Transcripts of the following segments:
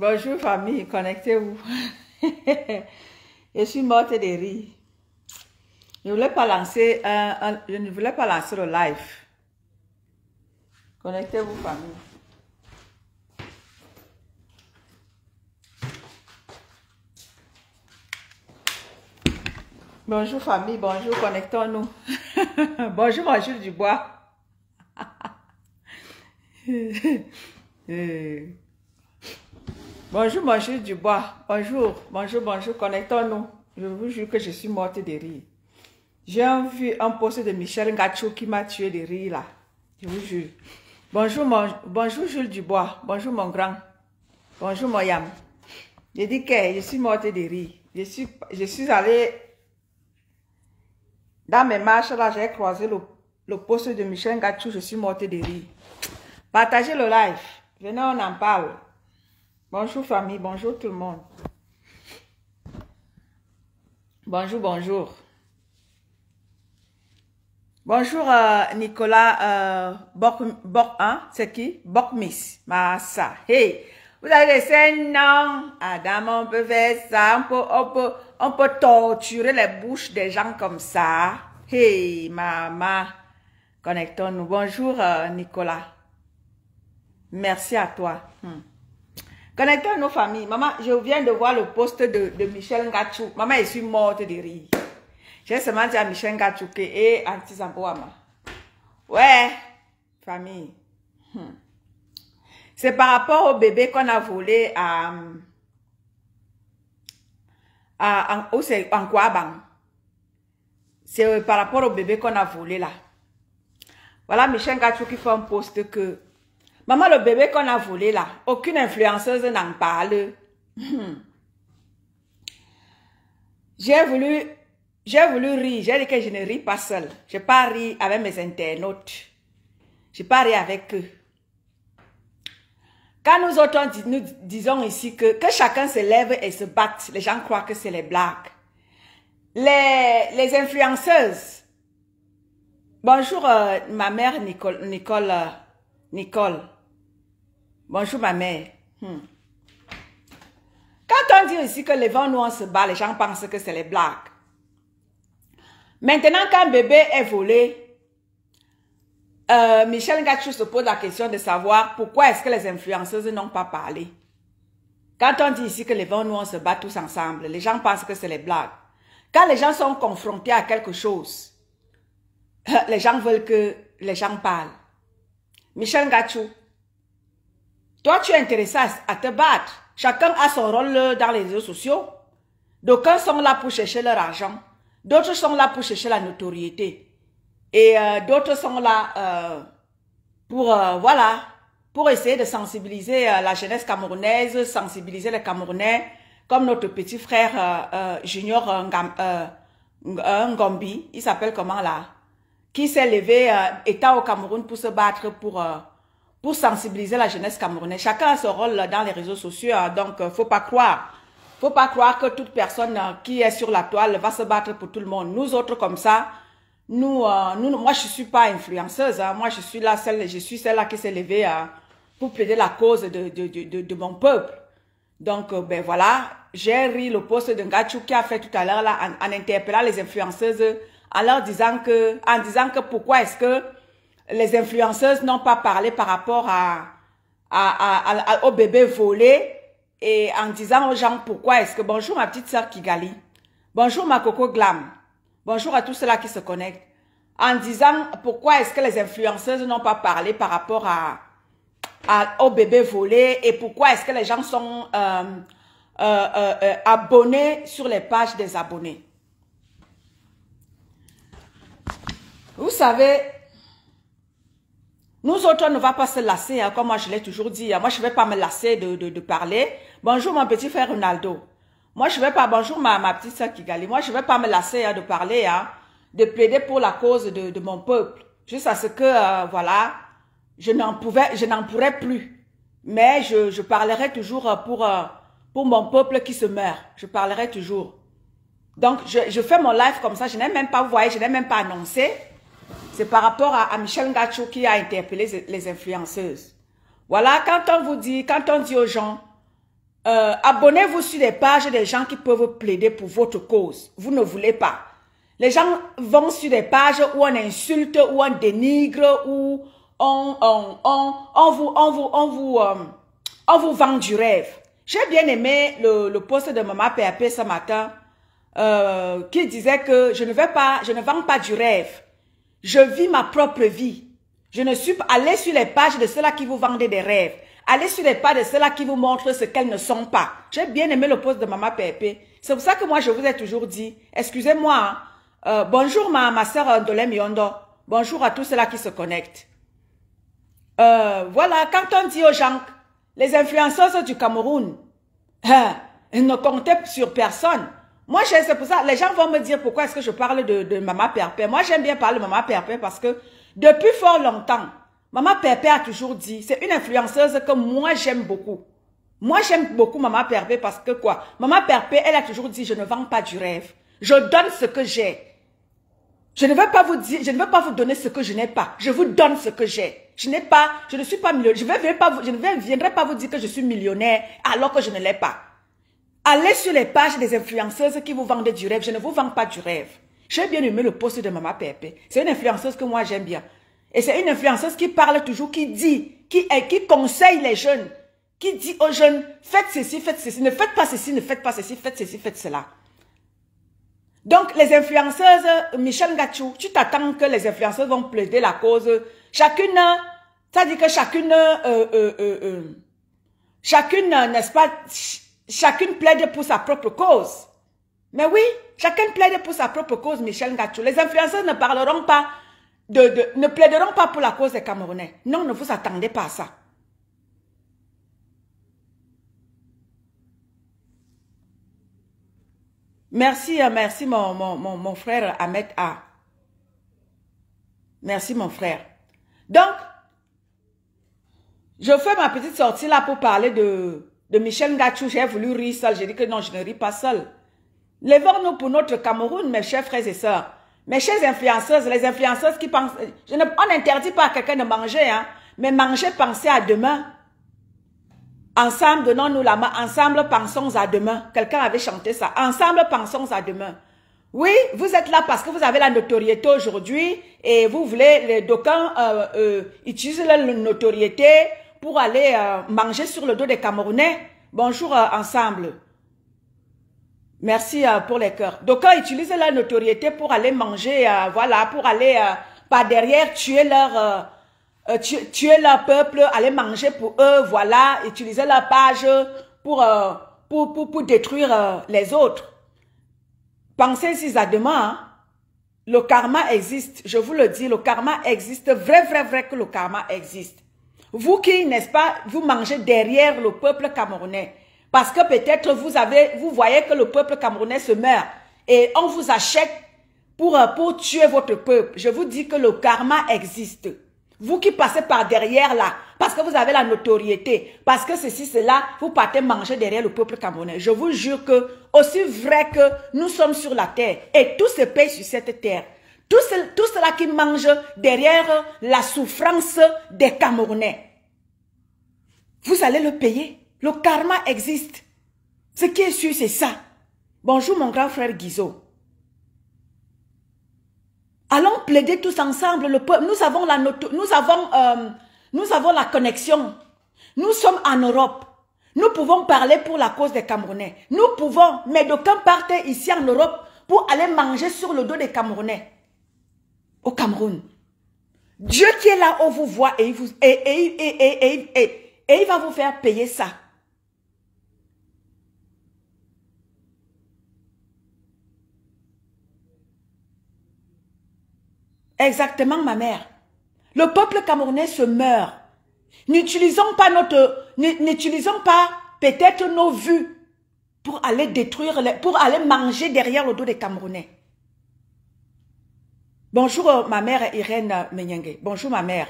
Bonjour famille, connectez-vous. Je suis morte de rire. Je ne voulais pas lancer le live. Connectez-vous famille. Bonjour famille, bonjour, connectons-nous. Bonjour mon Jules Dubois. Bonjour mon Jules Dubois. Bonjour, bonjour, bonjour, connectons-nous. Je vous jure que je suis morte de rire. J'ai vu un post de Michel Ngachou qui m'a tué de rire là. Je vous jure. Bonjour Jules Dubois. Bonjour mon grand. Bonjour mon Yam. Je dis que je suis morte de rire. Je suis allée dans mes marches là, j'ai croisé le post de Michel Ngachou, je suis morte de rire. Partagez le live. Venez, on en parle. Bonjour famille, bonjour tout le monde. Bonjour, bonjour. Bonjour Nicolas c'est qui? Bokmis, Massa. Hey, vous avez laissé non? Adam, on peut faire ça, on peut torturer les bouches des gens comme ça. Hey, maman, connectons-nous. Bonjour Nicolas. Merci à toi. Connectons nos familles. Maman, je viens de voir le post de Michel Ngachou. Maman, je suis morte de rire. J'ai seulement dit à Michel Ngachou que et Anti-Zamboama. Ouais, famille. C'est par rapport au bébé qu'on a volé en Kouabang. C'est par rapport au bébé qu'on a volé là. Voilà Michel Ngachou qui fait un post que maman, le bébé qu'on a volé là, aucune influenceuse n'en parle. J'ai voulu rire. J'ai dit que je ne ris pas seule. Je n'ai pas ri avec mes internautes. Je n'ai pas ri avec eux. Quand nous autres nous disons ici que chacun se lève et se batte, les gens croient que c'est les blagues. Les influenceuses. Bonjour ma mère Nicole. Bonjour ma mère. Quand on dit ici que les vents nous on se bat, les gens pensent que c'est les blagues. Maintenant, quand un bébé est volé, Michel Ngachou se pose la question de savoir pourquoi est-ce que les influenceuses n'ont pas parlé. Quand on dit ici que les vents nous on se bat tous ensemble, les gens pensent que c'est les blagues. Quand les gens sont confrontés à quelque chose, les gens veulent que les gens parlent. Michel Ngachou, toi tu es intéressé à te battre. Chacun a son rôle dans les réseaux sociaux. D'aucuns sont là pour chercher leur argent. D'autres sont là pour chercher la notoriété. Et d'autres sont là pour essayer de sensibiliser la jeunesse camerounaise, sensibiliser les Camerounais, comme notre petit frère Junior Ngombi, il s'appelle comment là? Qui s'est levé étant au Cameroun pour se battre pour sensibiliser la jeunesse camerounaise. Chacun a son rôle dans les réseaux sociaux, donc faut pas croire que toute personne qui est sur la toile va se battre pour tout le monde. Nous autres comme ça, moi je suis pas influenceuse, moi je suis celle-là qui s'est levée pour plaider la cause de mon peuple. Donc ben voilà, j'ai ri le post de Ngachou qui a fait tout à l'heure là en interpellant les influenceuses en leur disant que pourquoi est-ce que les influenceuses n'ont pas parlé par rapport au bébé volé et en disant aux gens pourquoi est-ce que bonjour ma petite sœur Kigali, bonjour ma Coco Glam, bonjour à tous ceux-là qui se connectent, en disant pourquoi est-ce que les influenceuses n'ont pas parlé par rapport au bébé volé et pourquoi est-ce que les gens sont abonnés sur les pages des abonnés. Vous savez, nous autres, on ne va pas se lasser, comme moi je l'ai toujours dit. Moi, je ne vais pas me lasser de parler. Bonjour mon petit frère Ronaldo. Moi, je ne vais pas, bonjour ma petite soeur Kigali. Moi, je ne vais pas me lasser de parler, de plaider pour la cause de mon peuple. Juste à ce que, voilà, je n'en pourrais plus. Mais je parlerai toujours pour mon peuple qui se meurt. Je parlerai toujours. Donc, je fais mon live comme ça. Je n'ai même pas, vous voyez, je n'ai même pas annoncé. C'est par rapport à Michel Ngachou qui a interpellé les influenceuses. Voilà, quand on dit aux gens, Abonnez-vous sur des pages des gens qui peuvent plaider pour votre cause. Vous ne voulez pas. Les gens vont sur des pages où on insulte, où on dénigre, où on vous vend du rêve. J'ai bien aimé le post de Maman PAP ce matin qui disait que je ne vends pas du rêve. Je vis ma propre vie. Je ne suis pas allez sur les pages de ceux-là qui vous vendent des rêves. Allez sur les pages de ceux-là qui vous montrent ce qu'elles ne sont pas. J'ai bien aimé le post de Maman PAP. C'est pour ça que moi, je vous ai toujours dit, excusez-moi, bonjour ma soeur Ndolem Yondo. Bonjour à tous ceux-là qui se connectent. Voilà, quand on dit aux gens, les influenceuses du Cameroun, ils ne comptaient sur personne. Moi, c'est pour ça, les gens vont me dire pourquoi est-ce que je parle de Maman Perpé. Moi, j'aime bien parler de Maman Perpé parce que depuis fort longtemps, Maman Perpé a toujours dit, c'est une influenceuse que moi, j'aime beaucoup. Moi, j'aime beaucoup Maman Perpé parce que quoi? Maman Perpé, elle a toujours dit, je ne vends pas du rêve. Je donne ce que j'ai. Je ne veux pas vous dire, je ne veux pas vous donner ce que je n'ai pas. Je vous donne ce que j'ai. Je n'ai pas, je ne suis pas millionnaire. Je ne viendrai pas vous dire que je suis millionnaire alors que je ne l'ai pas. Allez sur les pages des influenceuses qui vous vendent du rêve. Je ne vous vends pas du rêve. J'ai bien aimé le post de Maman Pépé. C'est une influenceuse que moi j'aime bien. Et c'est une influenceuse qui parle toujours, qui dit, qui conseille les jeunes, qui dit aux jeunes, faites ceci, ne faites pas ceci, ne faites pas ceci, faites ceci, faites cela. Donc, les influenceuses, Michel Ngachou, tu t'attends que les influenceuses vont plaider la cause. Chacune, ça dit que chacune, n'est-ce pas, chacune plaide pour sa propre cause. Mais oui, chacune plaide pour sa propre cause, Michel Ngachou. Les influenceuses ne parleront pas, ne plaideront pas pour la cause des Camerounais. Non, ne vous attendez pas à ça. Merci, merci mon frère Ahmed A. Merci mon frère. Donc, je fais ma petite sortie là pour parler de Michel Ngachou. J'ai voulu rire seul. J'ai dit que non, je ne ris pas seul. Lèvons-nous pour notre Cameroun, mes chers frères et sœurs. Mes chères influenceuses, les influenceuses qui pensent... on n'interdit pas à quelqu'un de manger, hein, mais manger, pensez à demain. Ensemble, donnons-nous la main. Ensemble, pensons à demain. Quelqu'un avait chanté ça. Ensemble, pensons à demain. Oui, vous êtes là parce que vous avez la notoriété aujourd'hui et vous voulez, d'aucuns utilisent la notoriété pour aller manger sur le dos des Camerounais. Bonjour ensemble. Merci pour les cœurs. D'aucuns utilisent la notoriété pour aller manger, voilà, pour aller par derrière tuer leur... tuer leur peuple, aller manger pour eux, voilà, utiliser leur page pour détruire les autres. Pensez-y à demain, hein? Le karma existe, je vous le dis, le karma existe, vrai que le karma existe. Vous qui, n'est-ce pas, vous mangez derrière le peuple camerounais, parce que peut-être vous voyez que le peuple camerounais se meurt, et on vous achète pour tuer votre peuple. Je vous dis que le karma existe. Vous qui passez par derrière là, parce que vous avez la notoriété, parce que ceci, cela, vous partez manger derrière le peuple camerounais. Je vous jure que, aussi vrai que nous sommes sur la terre, et tout se paye sur cette terre, tout cela qui mange derrière la souffrance des Camerounais, vous allez le payer. Le karma existe. Ce qui est sûr, c'est ça. Bonjour mon grand frère Guizot. Allons plaider tous ensemble le peuple. Nous avons la connexion. Nous sommes en Europe. Nous pouvons parler pour la cause des Camerounais. Nous pouvons, mais d'aucuns partent ici en Europe pour aller manger sur le dos des Camerounais. Au Cameroun. Dieu qui est là, on vous voit et il va vous faire payer ça. Exactement, ma mère. Le peuple camerounais se meurt. N'utilisons pas peut-être nos vues pour aller détruire, pour aller manger derrière le dos des Camerounais. Bonjour ma mère Irène Menyenge. Bonjour ma mère.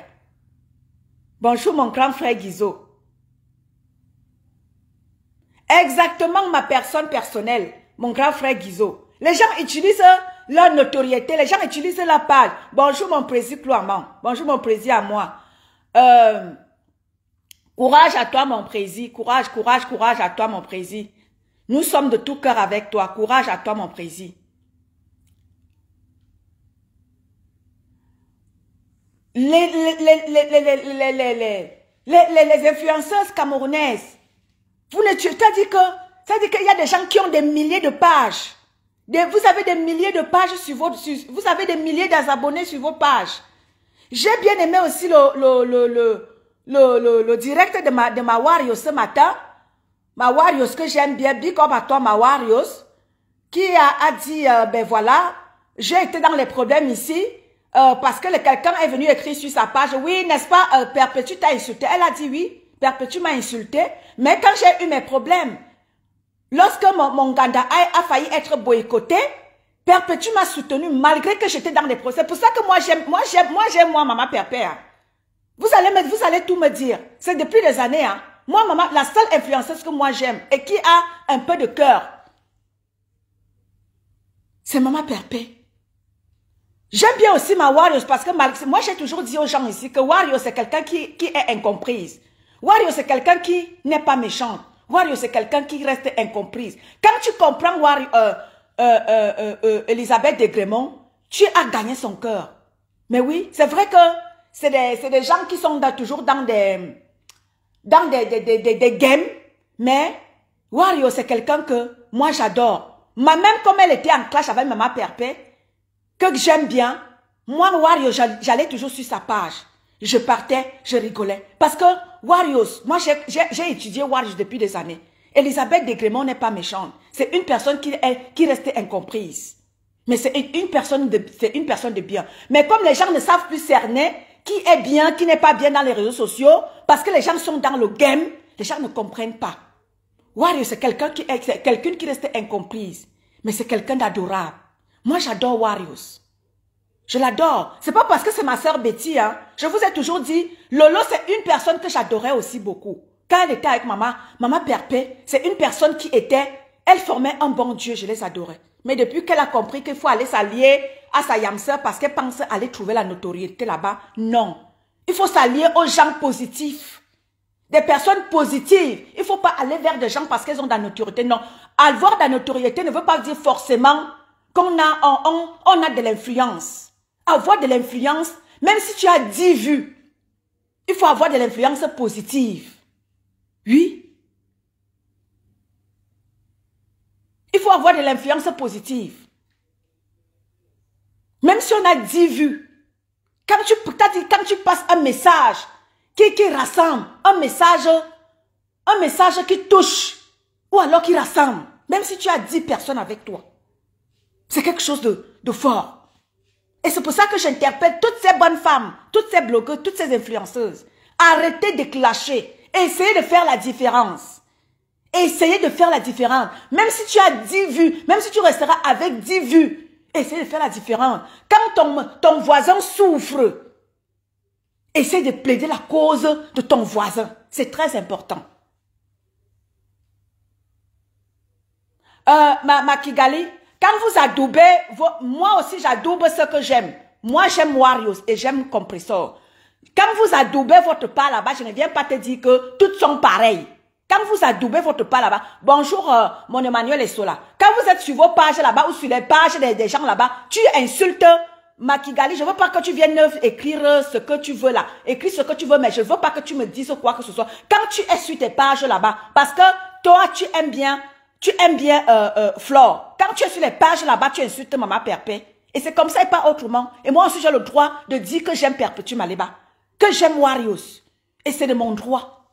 Bonjour mon grand frère Guizot. Exactement ma personne personnelle, mon grand frère Guizot. Les gens utilisent leur notoriété, les gens utilisent la page. Bonjour mon président Cloamant. Bonjour mon président à moi. Courage à toi, mon président. Courage, courage, courage à toi, mon président. Nous sommes de tout cœur avec toi. Courage à toi, mon président. Les influenceuses camerounaises, vous ne, t'as dit qu'il y a des gens qui ont des milliers de pages. Vous avez des milliers de pages sur votre, vous avez des milliers d'abonnés sur vos pages. J'ai bien aimé aussi le direct de ma Warriors ce matin. Ma Warriors que j'aime bien, big up à toi ma Warriors, qui a dit, ben voilà, j'ai été dans les problèmes ici, parce que quelqu'un est venu écrire sur sa page, oui, n'est-ce pas, Perpétue t'a insulté. Elle a dit oui, Perpétue m'a insulté, mais quand j'ai eu mes problèmes, lorsque mon Ganda a failli être boycotté, Perpétue m'a soutenu malgré que j'étais dans des procès. C'est pour ça que moi j'aime maman Perpé. Hein. Vous allez tout me dire. C'est depuis des années. Hein. Moi, maman, la seule influenceuse que moi j'aime et qui a un peu de cœur, c'est maman Perpé. J'aime bien aussi ma Warriors parce que moi j'ai toujours dit aux gens ici que Warriors c'est quelqu'un qui est incomprise. Warriors c'est quelqu'un qui n'est pas méchant. Warriors c'est quelqu'un qui reste incomprise. Quand tu comprends Elisabeth de Grémont, tu as gagné son cœur. Mais oui, c'est vrai que c'est des gens qui sont toujours dans des games, mais Warriors c'est quelqu'un que moi j'adore. Même comme elle était en clash avec maman Perpé, que j'aime bien, moi, Warriors, j'allais toujours sur sa page. Je partais, je rigolais. Parce que Warriors, moi, j'ai étudié Warriors depuis des années. Elisabeth de Grémont n'est pas méchante. C'est une personne qui restait incomprise. Mais c'est une personne de bien. Mais comme les gens ne savent plus cerner qui est bien, qui n'est pas bien dans les réseaux sociaux, parce que les gens sont dans le game, les gens ne comprennent pas. Warriors, c'est quelqu'un qui reste incomprise. Mais c'est quelqu'un d'adorable. Moi, j'adore Warriors. Je l'adore. C'est pas parce que c'est ma sœur Betty, hein. Je vous ai toujours dit, Lolo, c'est une personne que j'adorais aussi beaucoup. Quand elle était avec maman Perpé, c'est une personne elle formait un bon Dieu, je les adorais. Mais depuis qu'elle a compris qu'il faut aller s'allier à sa yamseur parce qu'elle pense aller trouver la notoriété là-bas, non. Il faut s'allier aux gens positifs. Des personnes positives. Il ne faut pas aller vers des gens parce qu'elles ont de la notoriété. Non. Avoir de la notoriété ne veut pas dire forcément qu'on a de l'influence. Avoir de l'influence, même si tu as 10 vues, il faut avoir de l'influence positive. Oui. Il faut avoir de l'influence positive. Même si on a 10 vues, quand tu passes un message qui rassemble, un message qui touche, ou alors qui rassemble, même si tu as 10 personnes avec toi, c'est quelque chose de fort. Et c'est pour ça que j'interpelle toutes ces bonnes femmes, toutes ces blogueuses, toutes ces influenceuses. Arrêtez de clasher. Essayez de faire la différence. Essayez de faire la différence. Même si tu as 10 vues, même si tu resteras avec 10 vues, essayez de faire la différence. Quand ton voisin souffre, essayez de plaider la cause de ton voisin. C'est très important. Ma Kigali, quand vous adoubez, moi aussi j'adoube ce que j'aime. Moi j'aime Warriors et j'aime Compressor. Quand vous adoubez votre part là-bas, je ne viens pas te dire que toutes sont pareilles. Quand vous adoubez votre part là-bas, bonjour mon Emmanuel Essola. Quand vous êtes sur vos pages là-bas ou sur les pages des gens là-bas, tu insultes ma Kigali. Je ne veux pas que tu viennes écrire ce que tu veux là. Écris ce que tu veux, mais je ne veux pas que tu me dises quoi que ce soit. Quand tu es sur tes pages là-bas, parce que toi tu aimes bien Flore. Quand tu es sur les pages là-bas, tu insultes maman Perpé. Et c'est comme ça et pas autrement. Et moi aussi, j'ai le droit de dire que j'aime Perpétue Maleba. Que j'aime Warriors. Et c'est de mon droit.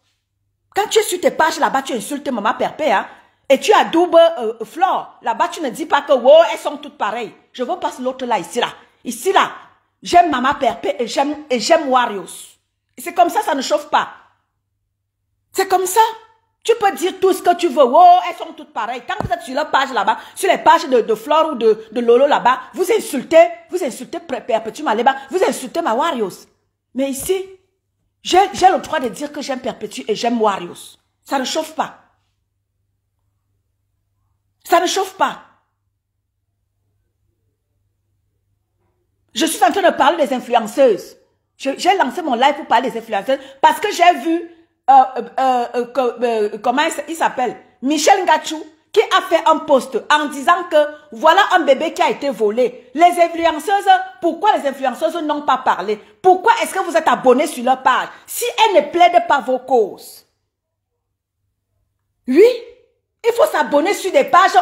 Quand tu es sur tes pages là-bas, tu insultes maman Perpé. Hein, et tu adoubes Flore. Là-bas, tu ne dis pas que wow, elles sont toutes pareilles. Je veux pas l'autre là, ici là. Ici là, j'aime maman Perpé et j'aime Warriors. Et c'est comme ça, ça ne chauffe pas. C'est comme ça. Tu peux dire tout ce que tu veux. Oh, elles sont toutes pareilles. Quand vous êtes sur leur page là-bas, sur les pages de Flore ou de Lolo là-bas, vous insultez Perpétue Maleba, vous insultez ma Warriors. Mais ici, j'ai le droit de dire que j'aime Perpétue et j'aime Warriors. Ça ne chauffe pas. Ça ne chauffe pas. Je suis en train de parler des influenceuses. J'ai lancé mon live pour parler des influenceuses parce que j'ai vu comment il s'appelle, Michel Ngachou, qui a fait un post en disant que voilà un bébé qui a été volé. Les influenceuses, pourquoi les influenceuses n'ont pas parlé? Pourquoi est-ce que vous êtes abonnés sur leur page si elles ne plaident pas vos causes? Oui, il faut s'abonner sur des pages,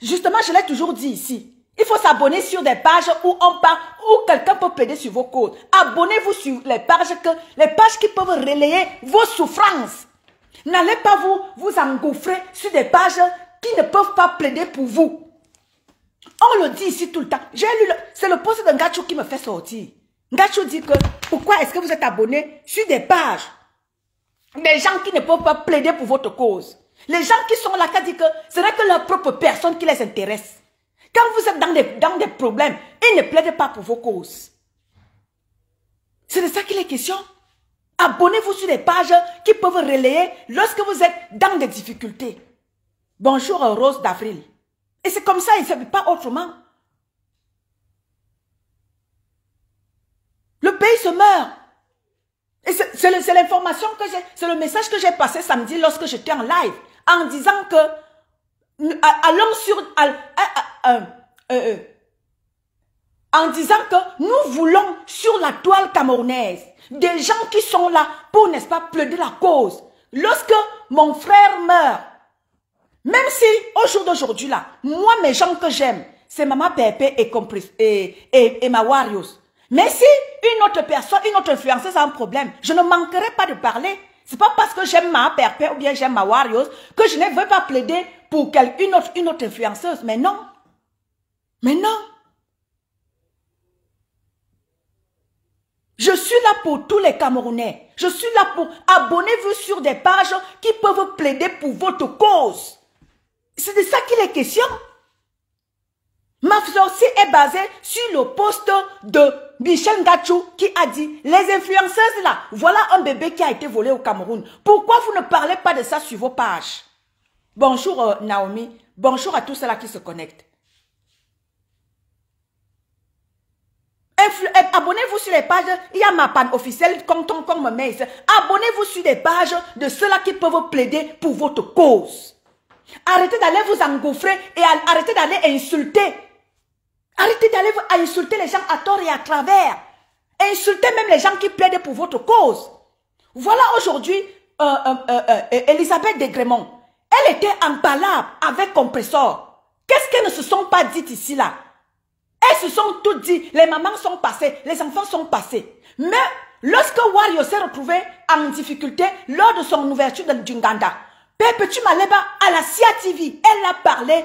justement je l'ai toujours dit ici, il faut s'abonner sur des pages où on parle, où quelqu'un peut plaider sur vos causes. Abonnez-vous sur les pages qui peuvent relayer vos souffrances. N'allez pas vous engouffrer sur des pages qui ne peuvent pas plaider pour vous. On le dit ici tout le temps. J'ai lu, c'est le post de Ngachou qui me fait sortir. Ngachou dit que, pourquoi est-ce que vous êtes abonné sur des pages des gens qui ne peuvent pas plaider pour votre cause? Les gens qui sont là, qui disent que ce n'est que leur propre personne qui les intéresse. Quand vous êtes dans des problèmes, ils ne plaident pas pour vos causes. C'est de ça qu'il est question. Abonnez-vous sur des pages qui peuvent relayer lorsque vous êtes dans des difficultés. Bonjour Rose d'Avril. Et c'est comme ça, il ne fait pas autrement. Le pays se meurt. Et c'est l'information que j'ai, c'est le message que j'ai passé samedi lorsque j'étais en live, en disant que, allons sur, en disant que nous voulons sur la toile camerounaise des gens qui sont là pour, n'est-ce pas, plaider la cause. Lorsque mon frère meurt, même si au jour d'aujourd'hui là, moi mes gens que j'aime, c'est Maman Pépé et ma Warriors. Mais si une autre personne, une autre influenceuse a un problème, je ne manquerai pas de parler. C'est pas parce que j'aime ma Pépé ou bien j'aime ma Warriors que je ne veux pas plaider pour une autre influenceuse. Mais non. Mais non. Je suis là pour tous les Camerounais. Je suis là pour abonnez-vous sur des pages qui peuvent plaider pour votre cause. C'est de ça qu'il est question. Ma sortie est basée sur le post de Michel Ngachou qui a dit, les influenceuses là, voilà un bébé qui a été volé au Cameroun. Pourquoi vous ne parlez pas de ça sur vos pages? Bonjour Naomi, bonjour à tous ceux-là qui se connectent. Abonnez-vous sur les pages, il y a ma panne officielle comme me met ici. Abonnez-vous sur des pages de ceux-là qui peuvent plaider pour votre cause. Arrêtez d'aller vous engouffrer et arrêtez d'aller insulter. Arrêtez d'aller insulter les gens à tort et à travers. Insultez même les gens qui plaident pour votre cause. Voilà aujourd'hui Elisabeth Desgrémont. Elle était en palabre avec Compressor. Qu'est-ce qu'elles ne se sont pas dites ici là? Elles se sont toutes dit, les mamans sont passées, les enfants sont passés. Mais lorsque Wario s'est retrouvé en difficulté lors de son ouverture d'Unganda, Pépé Maleba à la CIA TV, elle a parlé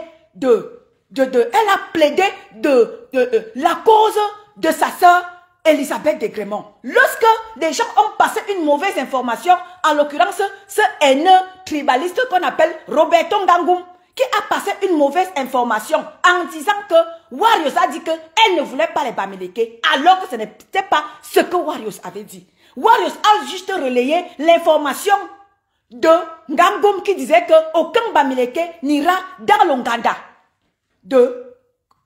elle a plaidé de la cause de sa sœur Elisabeth Desgrémont. Lorsque des gens ont passé une mauvaise information, en l'occurrence ce haineux tribaliste qu'on appelle Roberto Ngangum, qui a passé une mauvaise information en disant que Warriors a dit qu'elle ne voulait pas les Bamileke, alors que ce n'était pas ce que Warriors avait dit. Warriors a juste relayé l'information de Ngangum qui disait qu'aucun Bamileke n'ira dans l'Ouganda de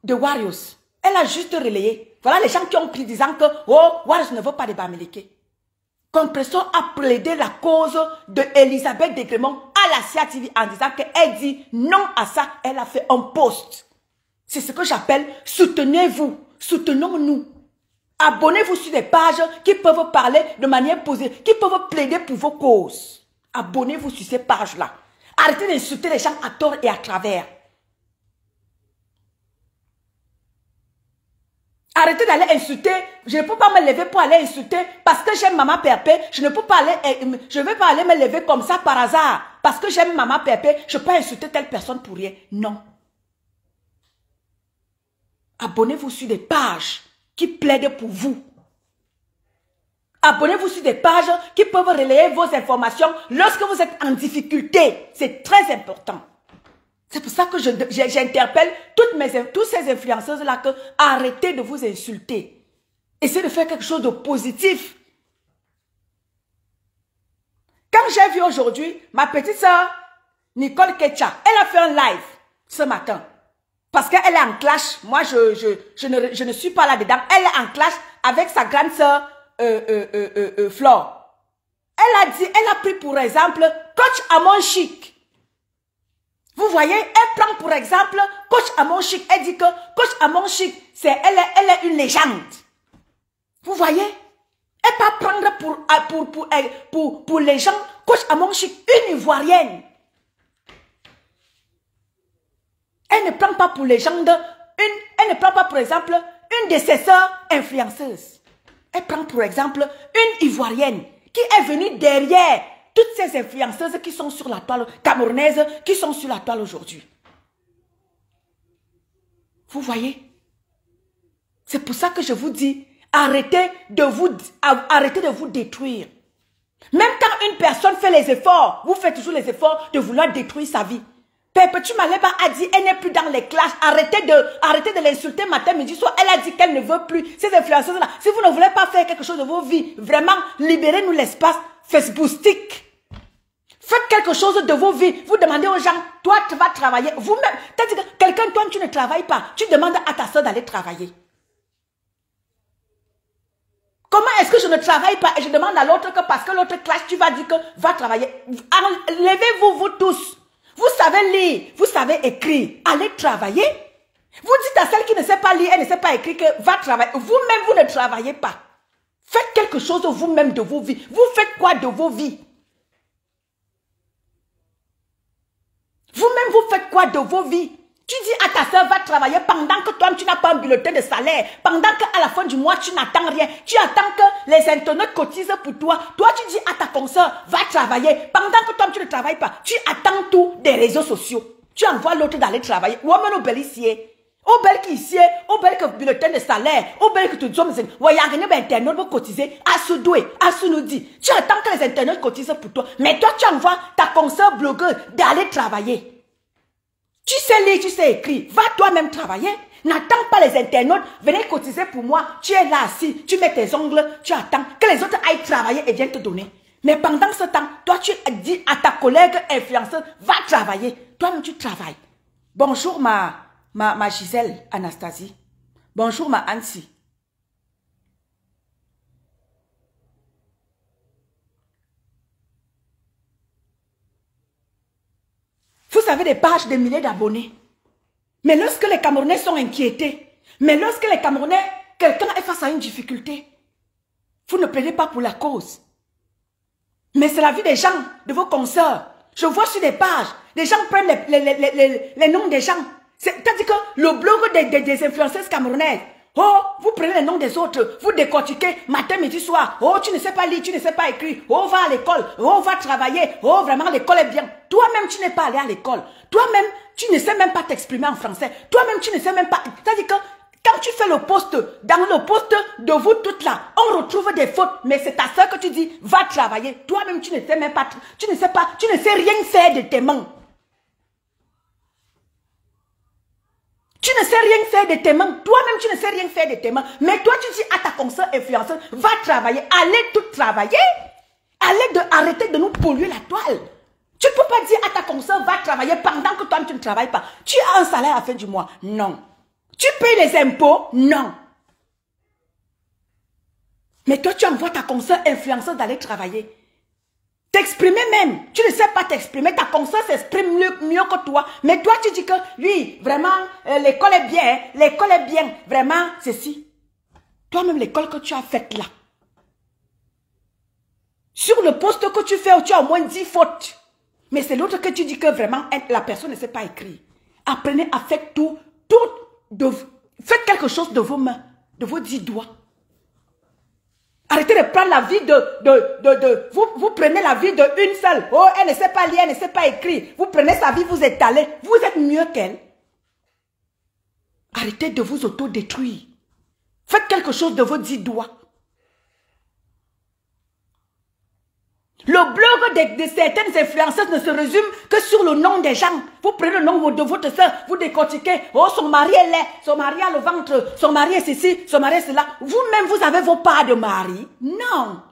Warriors. Elle a juste relayé. Voilà les gens qui ont pris disant que Warriors ne veut pas de Bamileke. Compressor a plaidé la cause de Elisabeth Desgrémont à la CIA TV en disant qu'elle dit non à ça. Elle a fait un post. C'est ce que j'appelle soutenez-vous, soutenons-nous. Abonnez-vous sur des pages qui peuvent parler de manière positive, qui peuvent plaider pour vos causes. Abonnez-vous sur ces pages-là. Arrêtez d'insulter les gens à tort et à travers. Arrêtez d'aller insulter. Je ne peux pas me lever pour aller insulter parce que j'aime Maman Pépé. Je ne peux pas aller, je ne vais pas aller me lever comme ça par hasard. Parce que j'aime Maman Pépé, je peux insulter telle personne pour rien. Non. Abonnez-vous sur des pages qui plaident pour vous. Abonnez-vous sur des pages qui peuvent relayer vos informations lorsque vous êtes en difficulté. C'est très important. C'est pour ça que j'interpelle tous ces influenceuses-là que arrêtez de vous insulter. Essayez de faire quelque chose de positif. Quand j'ai vu aujourd'hui ma petite soeur Nicole Ketcha, elle a fait un live ce matin. Parce qu'elle est en clash. Moi, je ne suis pas là-dedans. Elle est en clash avec sa grande soeur Flore. Elle a dit, elle a pris pour exemple coach Amon Chic. Vous voyez, elle prend pour exemple coach Amon Chic. Elle dit que coach Amon Chic, elle est une légende. Vous voyez? Elle peut prendre pour les gens coach Amon Chic, une Ivoirienne. Elle ne prend pas pour les gens elle ne prend pas pour exemple une de ses sœurs influenceuses. Elle prend pour exemple une Ivoirienne qui est venue derrière toutes ces influenceuses qui sont sur la toile camerounaise, qui sont sur la toile aujourd'hui. Vous voyez? C'est pour ça que je vous dis, arrêtez de vous détruire. Même quand une personne fait les efforts, vous faites toujours les efforts de vouloir détruire sa vie. Perpétue Maleba a dit, elle n'est plus dans les clashs. Arrêtez de l'insulter matin, midi, soir. Elle a dit qu'elle ne veut plus. Ces influenceuses-là, si vous ne voulez pas faire quelque chose de vos vies, vraiment, libérez-nous l'espace Facebookistique. Faites quelque chose de vos vies. Vous demandez aux gens, toi, tu vas travailler. Vous-même, c'est-à-dire que quelqu'un, toi, tu ne travailles pas. Tu demandes à ta soeur d'aller travailler. Comment est-ce que je ne travaille pas et je demande à l'autre que parce que l'autre clash, tu vas dire que va travailler. Levez-vous, vous tous. Vous savez lire, vous savez écrire. Allez travailler. Vous dites à celle qui ne sait pas lire et ne sait pas écrire que va travailler. Vous-même, vous ne travaillez pas. Faites quelque chose vous-même de vos vies. Vous faites quoi de vos vies? Vous-même, vous faites quoi de vos vies? Tu dis à ta soeur, va travailler pendant que toi, tu n'as pas un bulletin de salaire. Pendant qu'à la fin du mois, tu n'attends rien. Tu attends que les internautes cotisent pour toi. Toi, tu dis à ta consoeur, va travailler. Pendant que toi, tu ne travailles pas. Tu attends tout des réseaux sociaux. Tu envoies l'autre d'aller travailler. Ou même au bel ici. Au bel qui ici. Au bel que bulletin de salaire. Au bel que tu dis, voyez, les internautes vont cotiser. À se douer, à se nous dire. Tu attends que les internautes cotisent pour toi. Mais toi, tu envoies ta consoeur blogueuse d'aller travailler. Tu sais lire, tu sais écrire. Va toi-même travailler. N'attends pas les internautes. Venez cotiser pour moi. Tu es là assis. Tu mets tes ongles. Tu attends que les autres aillent travailler et viennent te donner. Mais pendant ce temps, toi, tu dis à ta collègue influenceuse, va travailler. Toi-même, tu travailles. Bonjour ma Gisèle Anastasie. Bonjour ma Ansi. Vous avez des pages de milliers d'abonnés. Mais lorsque les Camerounais sont inquiétés, mais lorsque les Camerounais, quelqu'un est face à une difficulté, vous ne plaidez pas pour la cause. Mais c'est la vie des gens, de vos consoeurs. Je vois sur des pages, les gens prennent les noms des gens. C'est-à-dire que le blog des influenceuses camerounaises, oh, vous prenez les noms des autres, vous décortiquez matin, midi, soir. Oh, tu ne sais pas lire, tu ne sais pas écrire. Oh, va à l'école. Oh, va travailler. Oh, vraiment, l'école est bien. Toi-même, tu n'es pas allé à l'école. Toi-même, tu ne sais même pas t'exprimer en français. Toi-même, tu ne sais même pas. C'est-à-dire que quand tu fais le post, dans le post de vous toutes là, on retrouve des fautes. Mais c'est ta soeur que tu dis, va travailler. Toi-même, tu ne sais même pas, tu ne sais rien faire de tes mains. Tu ne sais rien faire de tes mains. Toi-même, tu ne sais rien faire de tes mains. Mais toi, tu dis à ta consoeur influenceuse, va travailler. Allez tout travailler. Arrêtez de nous polluer la toile. Tu ne peux pas dire à ta consoeur, va travailler pendant que toi, tu ne travailles pas. Tu as un salaire à la fin du mois. Non. Tu payes les impôts. Non. Mais toi, tu envoies ta consoeur influenceuse d'aller travailler. T'exprimer même. Tu ne sais pas t'exprimer. Ta consoeur s'exprime mieux que toi. Mais toi, tu dis que, lui, vraiment, l'école est bien. Hein? L'école est bien. Vraiment, ceci. Toi-même, l'école que tu as faite là. Sur le poste que tu fais, tu as au moins 10 fautes. Mais c'est l'autre que tu dis que vraiment, la personne ne sait pas écrire. Apprenez à faire tout. Faites quelque chose de vos mains, de vos 10 doigts. Arrêtez de prendre la vie vous prenez la vie d'une seule. Oh, elle ne sait pas lire, elle ne sait pas écrire. Vous prenez sa vie, vous étalez. Vous êtes mieux qu'elle. Arrêtez de vous autodétruire. Faites quelque chose de vos 10 doigts. Le blog de certaines influenceuses ne se résume que sur le nom des gens. Vous prenez le nom de votre soeur, vous décortiquez. Oh, son mari est laid, son mari a le ventre, son mari est ceci, son mari est cela. Vous-même, vous avez vos parts de mari. Non.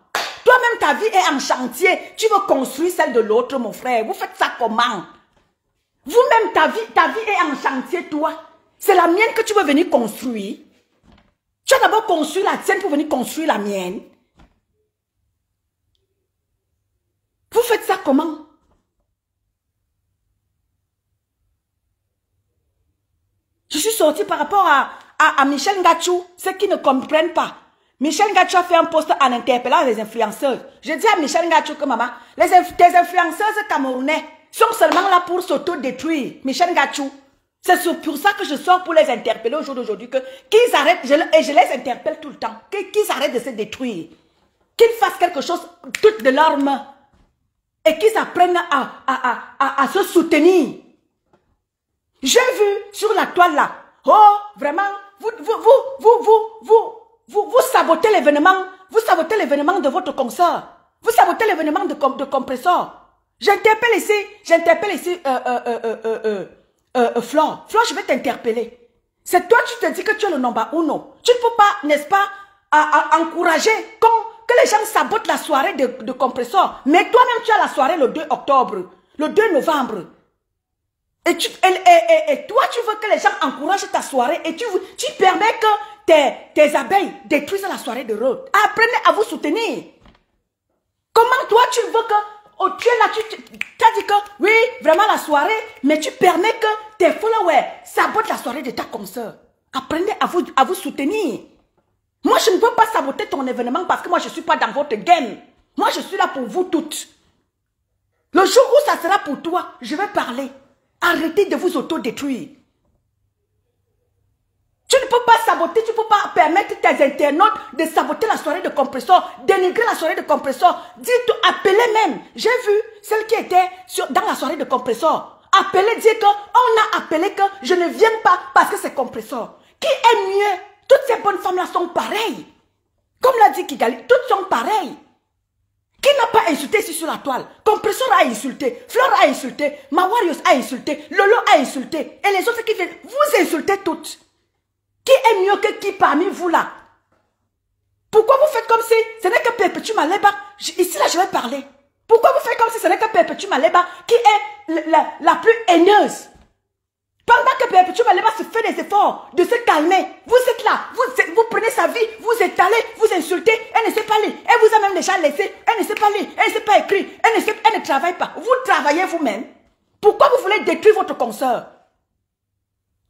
Toi-même, ta vie est en chantier. Tu veux construire celle de l'autre, mon frère. Vous faites ça comment? Vous-même, ta vie est en chantier, toi. C'est la mienne que tu veux venir construire. Tu as d'abord construit la tienne pour venir construire la mienne. Vous faites ça comment? Je suis sortie par rapport à Michel Ngachou, ceux qui ne comprennent pas. Michel Ngachou a fait un post en interpellant les influenceuses. Je dis à Michel Ngachou que maman, tes influenceuses camerounais sont seulement là pour s'auto-détruire. Michel Ngachou. C'est pour ça que je sors pour les interpeller au jour d'aujourd'hui, qu'ils arrêtent, et je les interpelle tout le temps, qu'ils arrêtent de se détruire. Qu'ils fassent quelque chose toutes de leurs mains. Et qu'ils apprennent à se soutenir. J'ai vu sur la toile là, oh, vraiment, vous sabotez l'événement, de votre concert, vous sabotez l'événement de compresseur. J'interpelle ici, Flore, je vais t'interpeller. C'est toi, tu te dis que tu es le number uno. Tu ne peux pas, n'est-ce pas, encourager que les gens sabotent la soirée de compresseur. Mais toi-même, tu as la soirée le 2 octobre, le 2 novembre. Et toi, tu veux que les gens encouragent ta soirée et tu permets que tes abeilles détruisent la soirée de Rhodes. Apprenez à vous soutenir. Comment toi, tu veux que, tu es là, tu as dit que, oui, vraiment la soirée, mais tu permets que tes followers sabotent la soirée de ta consoeur. Apprenez à vous soutenir. Moi, je ne peux pas saboter ton événement parce que moi, je ne suis pas dans votre game. Moi, je suis là pour vous toutes. Le jour où ça sera pour toi, je vais parler. Arrêtez de vous auto-détruire. Tu ne peux pas saboter, tu ne peux pas permettre tes internautes de saboter la soirée de compresseur, dénigrer la soirée de compresseur. Dites, appelez même. J'ai vu celle qui était dans la soirée de compresseur. Appelez, dire qu'on a appelé que je ne viens pas parce que c'est compresseur. Qui est mieux? Toutes ces bonnes femmes-là sont pareilles. Comme l'a dit Kigali, toutes sont pareilles. Qui n'a pas insulté ici sur la toile? Compresseur a insulté, Flore a insulté, Mawarios a insulté, Lolo a insulté. Et les autres qui viennent, vous insultez toutes. Qui est mieux que qui parmi vous là? Pourquoi vous faites comme si ce n'est que Perpétue Maleba? Ici là je vais parler. Pourquoi vous faites comme si ce n'est que Perpétue Maleba qui est la plus haineuse? Pendant que Perpétue Maleba se fait des efforts de se calmer, vous êtes là, vous prenez sa vie, vous étalez, vous insultez, elle ne sait pas lire, elle vous a même déjà laissé, elle ne sait pas lire, elle ne sait pas écrire, elle ne travaille pas. Vous travaillez vous-même. Pourquoi vous voulez détruire votre consoeur?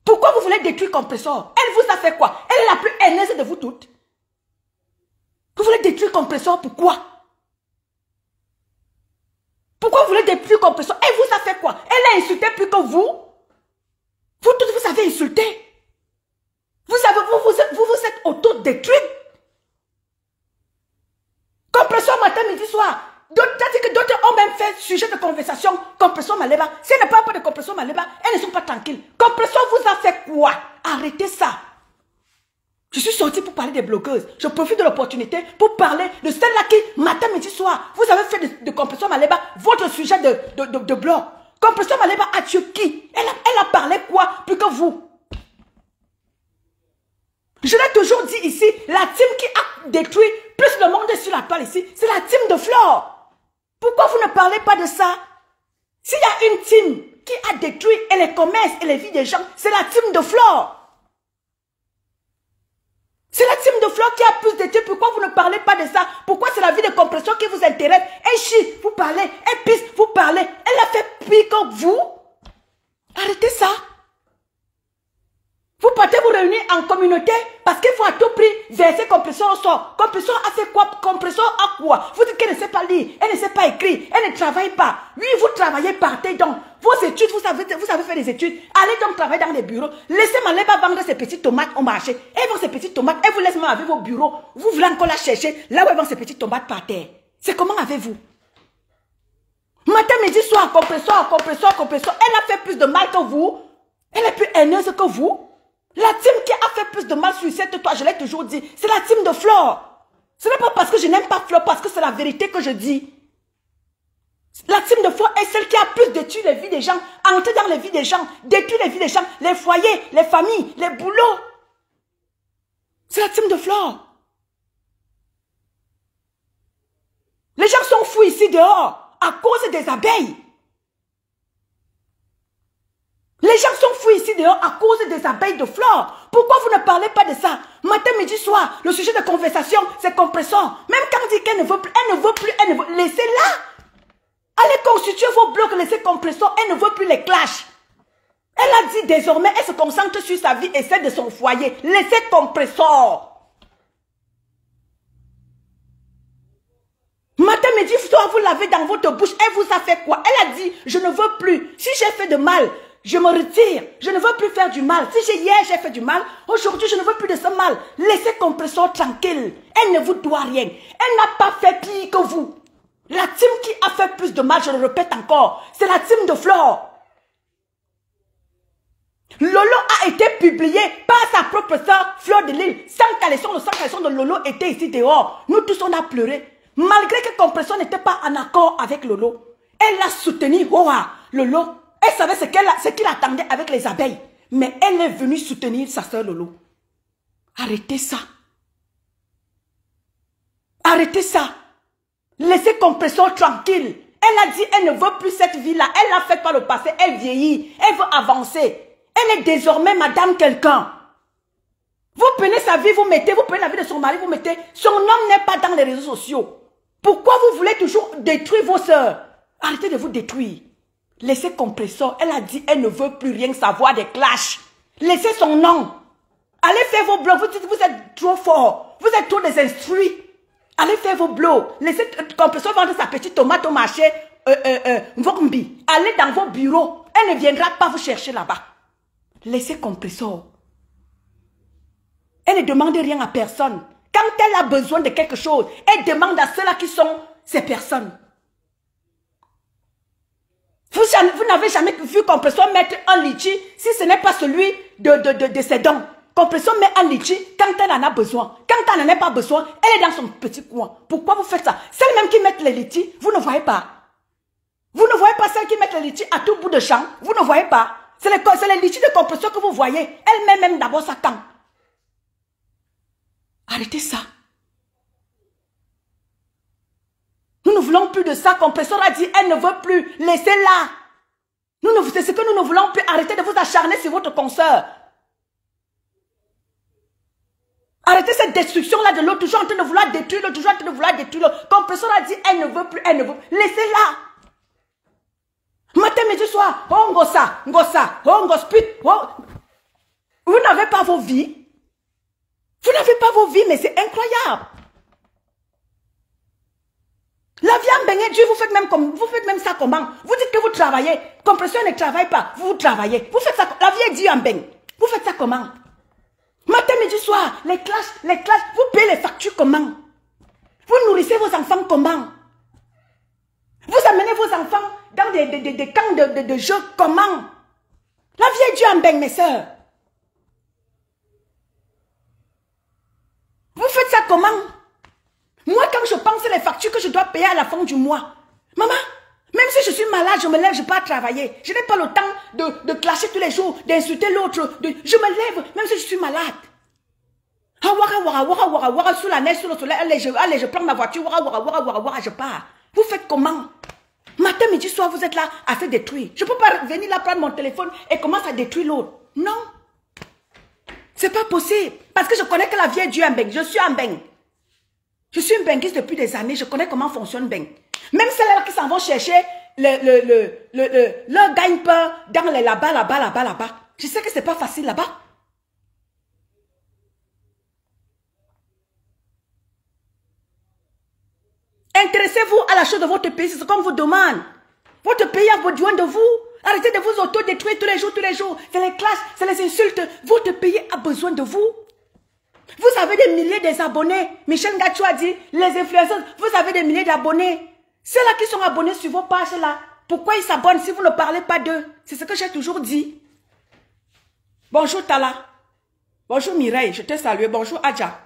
Pourquoi vous voulez détruire compresseur? Elle vous a fait quoi? Elle est la plus haineuse de vous toutes. Vous voulez détruire compresseur, pourquoi? Pourquoi vous voulez détruire compresseur? Elle vous a fait quoi? Elle a insulté plus que vous. Vous toutes vous avez insulté. Vous êtes auto-détruit. Compresseur matin, midi, soir. D'autres ont même fait sujet de conversation. Compresseur Maleba. Si elle ne parle pas de compresseur Maleba, elles ne sont pas tranquilles. Compresseur vous a fait quoi? Arrêtez ça. Je suis sortie pour parler des blogueuses. Je profite de l'opportunité pour parler de celle-là qui, matin, midi, soir, vous avez fait de compresseur Maleba votre sujet de blog. Compresseur Maleba a tué qui? Elle a parlé quoi plus que vous? Je l'ai toujours dit ici, la team qui a détruit plus le monde sur la toile ici, c'est la team de Flore. Pourquoi vous ne parlez pas de ça? S'il y a une team qui a détruit et les commerces et les vies des gens, c'est la team de Flore. C'est la team de Flore qui a plus détruit. Pourquoi vous ne parlez pas de ça? Pourquoi c'est la vie de compression qui vous intéresse? Elle chie, vous parlez. Elle pisse, vous parlez. Elle a fait pire que vous. Arrêtez ça. Vous partez vous réunir en communauté parce qu'il faut à tout prix verser compresseur au sort. Compresseur a fait quoi? Compresseur a quoi? Vous dites qu'elle ne sait pas lire, elle ne sait pas écrire, elle ne travaille pas. Oui, vous travaillez, partez donc. Vos études, vous avez fait des études. Allez donc travailler dans les bureaux. Laissez Maleba vendre ses petites tomates au marché. Elle vend ses petites tomates, elle vous laisse même avec vos bureaux. Vous voulez encore la chercher là où elle vend ses petites tomates par terre. C'est comment avez-vous? Matin, midi, soir, compresseur. Elle a fait plus de mal que vous. Elle est plus haineuse que vous. La team qui a fait plus de mal sur cette toile, je l'ai toujours dit, c'est la team de Flore. Ce n'est pas parce que je n'aime pas Flore, parce que c'est la vérité que je dis. La team de Flore est celle qui a plus détruit les vies des gens, entré dans les vies des gens, détruit les vies des gens, les foyers, les familles, les boulots. C'est la team de Flore. Les gens sont fous ici dehors, à cause des abeilles. Les gens sont fous ici dehors à cause des abeilles de Flore. Pourquoi vous ne parlez pas de ça? Matin, midi, soir, le sujet de conversation, c'est compresseur. Même quand on dit qu'elle ne veut plus, laissez-la. Allez constituer vos blocs, laissez compresseurs. Elle ne veut plus les clashs. Elle a dit désormais, elle se concentre sur sa vie et celle de son foyer. Laissez compresseur. Matin, midi, soir, vous l'avez dans votre bouche. Elle vous a fait quoi? Elle a dit, je ne veux plus. Si j'ai fait de mal, je me retire. Je ne veux plus faire du mal. Si hier j'ai fait du mal, aujourd'hui je ne veux plus de ce mal. Laissez compresseur tranquille. Elle ne vous doit rien. Elle n'a pas fait pire que vous. La team qui a fait plus de mal, je le répète encore, c'est la team de Flore. Lolo a été publié par sa propre soeur, Fleur de Lille. Sans caleçon de Lolo était ici dehors. Nous tous on a pleuré. Malgré que Compression n'était pas en accord avec Lolo. Elle l'a soutenu, Lolo. Elle savait ce qu'il attendait avec les abeilles. Mais elle est venue soutenir sa soeur Lolo. Arrêtez ça. Arrêtez ça. Laissez Compression tranquille. Elle a dit, elle ne veut plus cette vie-là. Elle l'a fait par le passé. Elle vieillit. Elle veut avancer. Elle est désormais madame quelqu'un. Vous prenez sa vie, vous prenez la vie de son mari, vous mettez. Son homme n'est pas dans les réseaux sociaux. Pourquoi vous voulez toujours détruire vos sœurs? Arrêtez de vous détruire. Laissez Compresseur. Elle a dit, elle ne veut plus rien savoir des clashs. Laissez son nom. Allez faire vos blogs. Vous dites, vous êtes trop fort. Vous êtes trop désinstruits. Allez faire vos blogs. Laissez Compresseur vendre sa petite tomate au marché. Vombi. Allez dans vos bureaux. Elle ne viendra pas vous chercher là-bas. Laissez Compresseur. Elle ne demande rien à personne. Quand elle a besoin de quelque chose, elle demande à ceux-là qui sont ces personnes. Vous n'avez jamais vu Compresseur mettre un litchi si ce n'est pas celui de ses dons. Compresseur met un litchi quand elle en a besoin. Quand elle n'en a pas besoin, elle est dans son petit coin. Pourquoi vous faites ça? Celles-mêmes qui mettent les litchis, vous ne voyez pas. Vous ne voyez pas celles qui mettent les litchis à tout bout de champ. Vous ne voyez pas. C'est les litchis de Compresseur que vous voyez. Elle met même d'abord sa camp. Arrêtez ça. Nous ne voulons plus de ça. Compresseur a dit, elle ne veut plus. Laissez-la. C'est ce que nous ne voulons plus. Arrêtez de vous acharner sur votre consoeur. Arrêtez cette destruction-là de l'autre. Toujours en train de vouloir détruire l'autre. Toujours en train de vouloir détruire l'autre. Compresseur a dit, elle ne veut plus. Elle ne veut plus. Laissez-la. Matin, midi, soir. Oh, ngosa. Oh, ngospit. Oh. Vous n'avez pas vos vies. Vous n'avez pas vos vies, mais c'est incroyable. La vie en Bénin, Dieu, vous faites même ça comment? Vous dites que vous travaillez. Compresseur ne travaille pas. Vous travaillez. Vous faites ça. La vie est Dieu en Bénin. Vous faites ça comment? Matin, midi, soir. Les classes. Vous payez les factures comment? Vous nourrissez vos enfants comment? Vous amenez vos enfants dans des camps de jeux comment? La vie est Dieu en Bénin, mes soeurs. Vous faites ça comment? Moi, quand je pense les factures que je dois payer à la fin du mois, maman, même si je suis malade, je me lève, je pars travailler. Je n'ai pas le temps de clasher tous les jours, d'insulter l'autre. Je me lève, même si je suis malade. Wara, sous la neige, sous le soleil, allez, je prends ma voiture, wara, je pars. Vous faites comment? Matin, midi, soir, vous êtes là à se détruire. Je ne peux pas venir là prendre mon téléphone et commencer à détruire l'autre. Non. C'est pas possible. Parce que je connais que la vie est Dieu en Beng. Je suis en Beng. Je suis une benguiste depuis des années. Je connais comment fonctionne Beng. Même celles-là qui s'en vont chercher leur gagne-pain dans les là-bas. Je sais que c'est pas facile là-bas. Intéressez-vous à la chose de votre pays. C'est ce qu'on vous demande. Votre pays a besoin de vous. Arrêtez de vous auto-détruire tous les jours. C'est les classes, c'est les insultes. Votre pays a besoin de vous. Vous avez des milliers d'abonnés. Michel Gachou a dit, les influenceurs, vous avez des milliers d'abonnés. Ceux-là qui sont abonnés sur vos pages là, pourquoi ils s'abonnent si vous ne parlez pas d'eux? C'est ce que j'ai toujours dit. Bonjour Tala. Bonjour Mireille, je te salue. Bonjour Adja.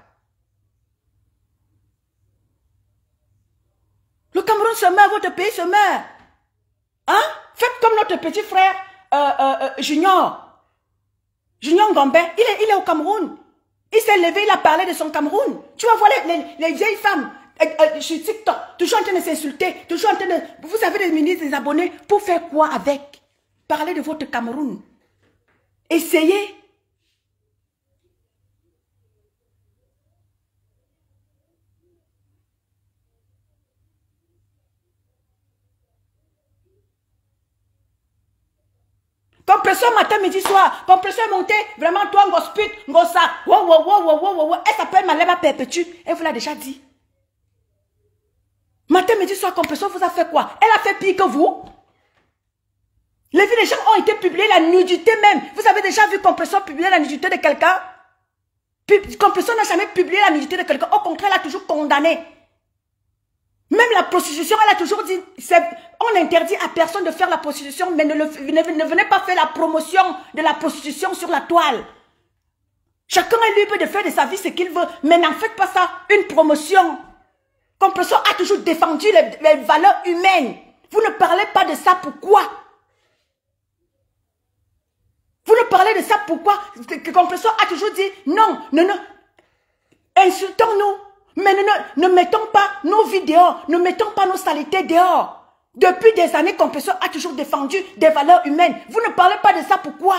Le Cameroun se meurt, votre pays se meurt. Hein? Faites comme notre petit frère Junior. Junior Ngombe, il est au Cameroun. Il s'est levé, il a parlé de son Cameroun. Tu vas voir les vieilles femmes sur TikTok, toujours en train de s'insulter, toujours en train de... Vous avez des milliers d'abonnés, pour faire quoi avec? Parlez de votre Cameroun. Essayez. Compresseur matin, midi, soir. Compresseur est monté. Vraiment, toi, ngospit, ngosa. Wow. Elle s'appelle Malema Perpétue. Elle vous l'a déjà dit. Matin, midi, soir, compresseur vous a fait quoi? Elle a fait pire que vous. Les vies des gens ont été publiées, la nudité même. Vous avez déjà vu compresseur publier la nudité de quelqu'un? Compresseur n'a jamais publié la nudité de quelqu'un. Au contraire, elle a toujours condamné. Même la prostitution, elle a toujours dit, on interdit à personne de faire la prostitution, mais ne venez pas faire la promotion de la prostitution sur la toile. Chacun est libre de faire de sa vie ce qu'il veut, mais n'en faites pas ça une promotion. Compresseur a toujours défendu les valeurs humaines. Vous ne parlez pas de ça, pourquoi? Vous ne parlez de ça, pourquoi? Compresseur a toujours dit, non, insultons-nous. Mais ne mettons pas nos vies dehors, ne mettons pas nos saletés dehors. Depuis des années, Compresseur a toujours défendu des valeurs humaines. Vous ne parlez pas de ça, pourquoi?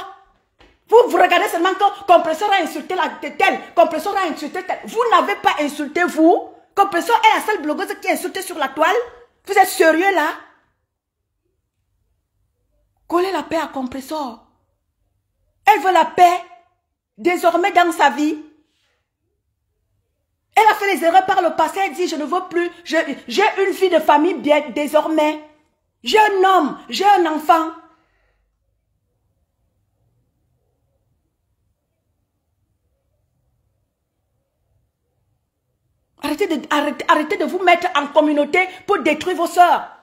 Vous regardez seulement que Compresseur a insulté tel, Compresseur a insulté tel. Vous n'avez pas insulté, vous. Compresseur est la seule blogueuse qui a insulté sur la toile. Vous êtes sérieux là? Collez la paix à Compresseur. Elle veut la paix désormais dans sa vie. Elle a fait les erreurs par le passé, elle dit je ne veux plus, j'ai une vie de famille bien désormais. J'ai un homme, j'ai un enfant. Arrêtez de vous mettre en communauté pour détruire vos sœurs.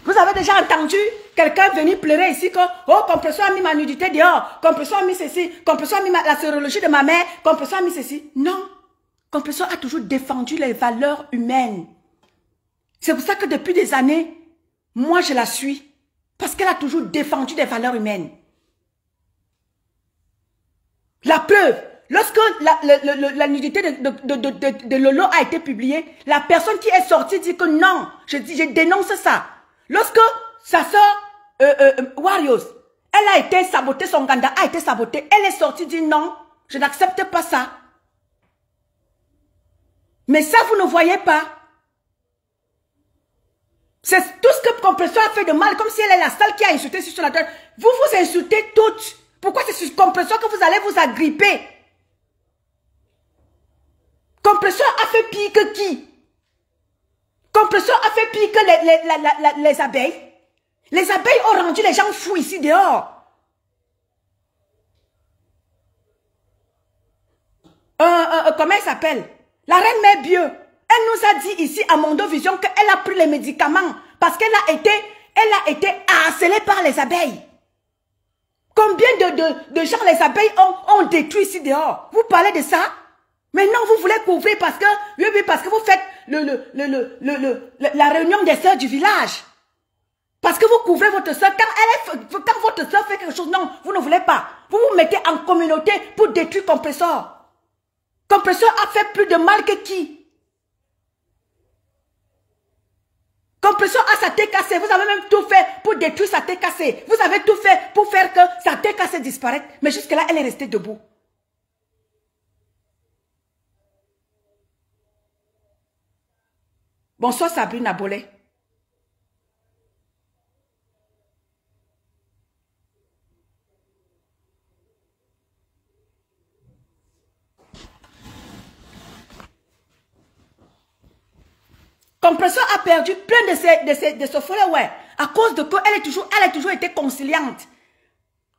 Vous avez déjà entendu quelqu'un venir pleurer ici que oh, Compresseur a mis ma nudité dehors, Compresseur a mis ceci, Compresseur a mis la sérologie de ma mère, Compresseur a mis ceci. Non. Compresseur a toujours défendu les valeurs humaines. C'est pour ça que depuis des années, moi je la suis. Parce qu'elle a toujours défendu des valeurs humaines. La preuve, lorsque la nudité de Lolo a été publiée, la personne qui est sortie dit que non, je dénonce ça. Lorsque sa soeur Warriors, elle a été sabotée, son ganda a été saboté, elle est sortie dit non, je n'accepte pas ça. Mais ça, vous ne voyez pas. C'est tout ce que Compresseur a fait de mal, comme si elle est la seule qui a insulté sur la terre. Vous vous insultez toutes. Pourquoi c'est sur Compresseur que vous allez vous agripper? Compresseur a fait pire que qui? Compresseur a fait pire que les abeilles. Les abeilles ont rendu les gens fous ici dehors. Comment elle s'appelle? La reine Mère Bieu. Elle nous a dit ici à Mondovision qu'elle a pris les médicaments parce qu'elle a été harcelée par les abeilles. Combien de gens les abeilles ont détruit ici dehors? Vous parlez de ça? Maintenant, vous voulez couvrir parce que vous faites la réunion des sœurs du village. Parce que vous couvrez votre sœur. Quand votre sœur fait quelque chose, non, vous ne voulez pas. Vous vous mettez en communauté pour détruire Compresseur. Compresseur a fait plus de mal que qui? Compresseur a sa tête cassée. Vous avez même tout fait pour détruire sa tête cassée. Vous avez tout fait pour faire que sa tête cassée disparaisse. Mais jusque-là, elle est restée debout. Bonsoir Sabrina Bollet. Compresseur a perdu plein de ses followers à cause de quoi elle a toujours été conciliante.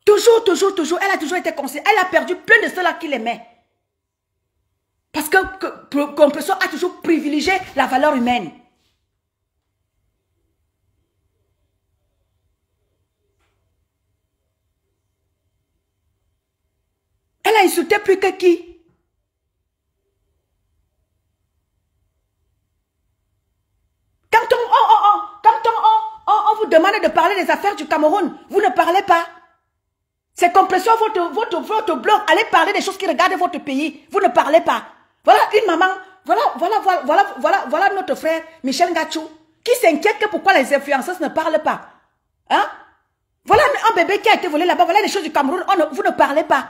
Toujours, elle a toujours été conciliante. Elle a perdu plein de ceux-là qui l'aimaient. Parce que Compresseur a toujours privilégié la valeur humaine. Elle a insulté plus que qui? Quand on vous demande de parler des affaires du Cameroun, vous ne parlez pas. C'est Compresseur votre blog. Allez parler des choses qui regardent votre pays. Vous ne parlez pas. Voilà une maman, voilà notre frère Michel Ngachou, qui s'inquiètent que pourquoi les influenceuses ne parlent pas. Hein? Voilà un bébé qui a été volé là-bas, voilà les choses du Cameroun, vous ne parlez pas.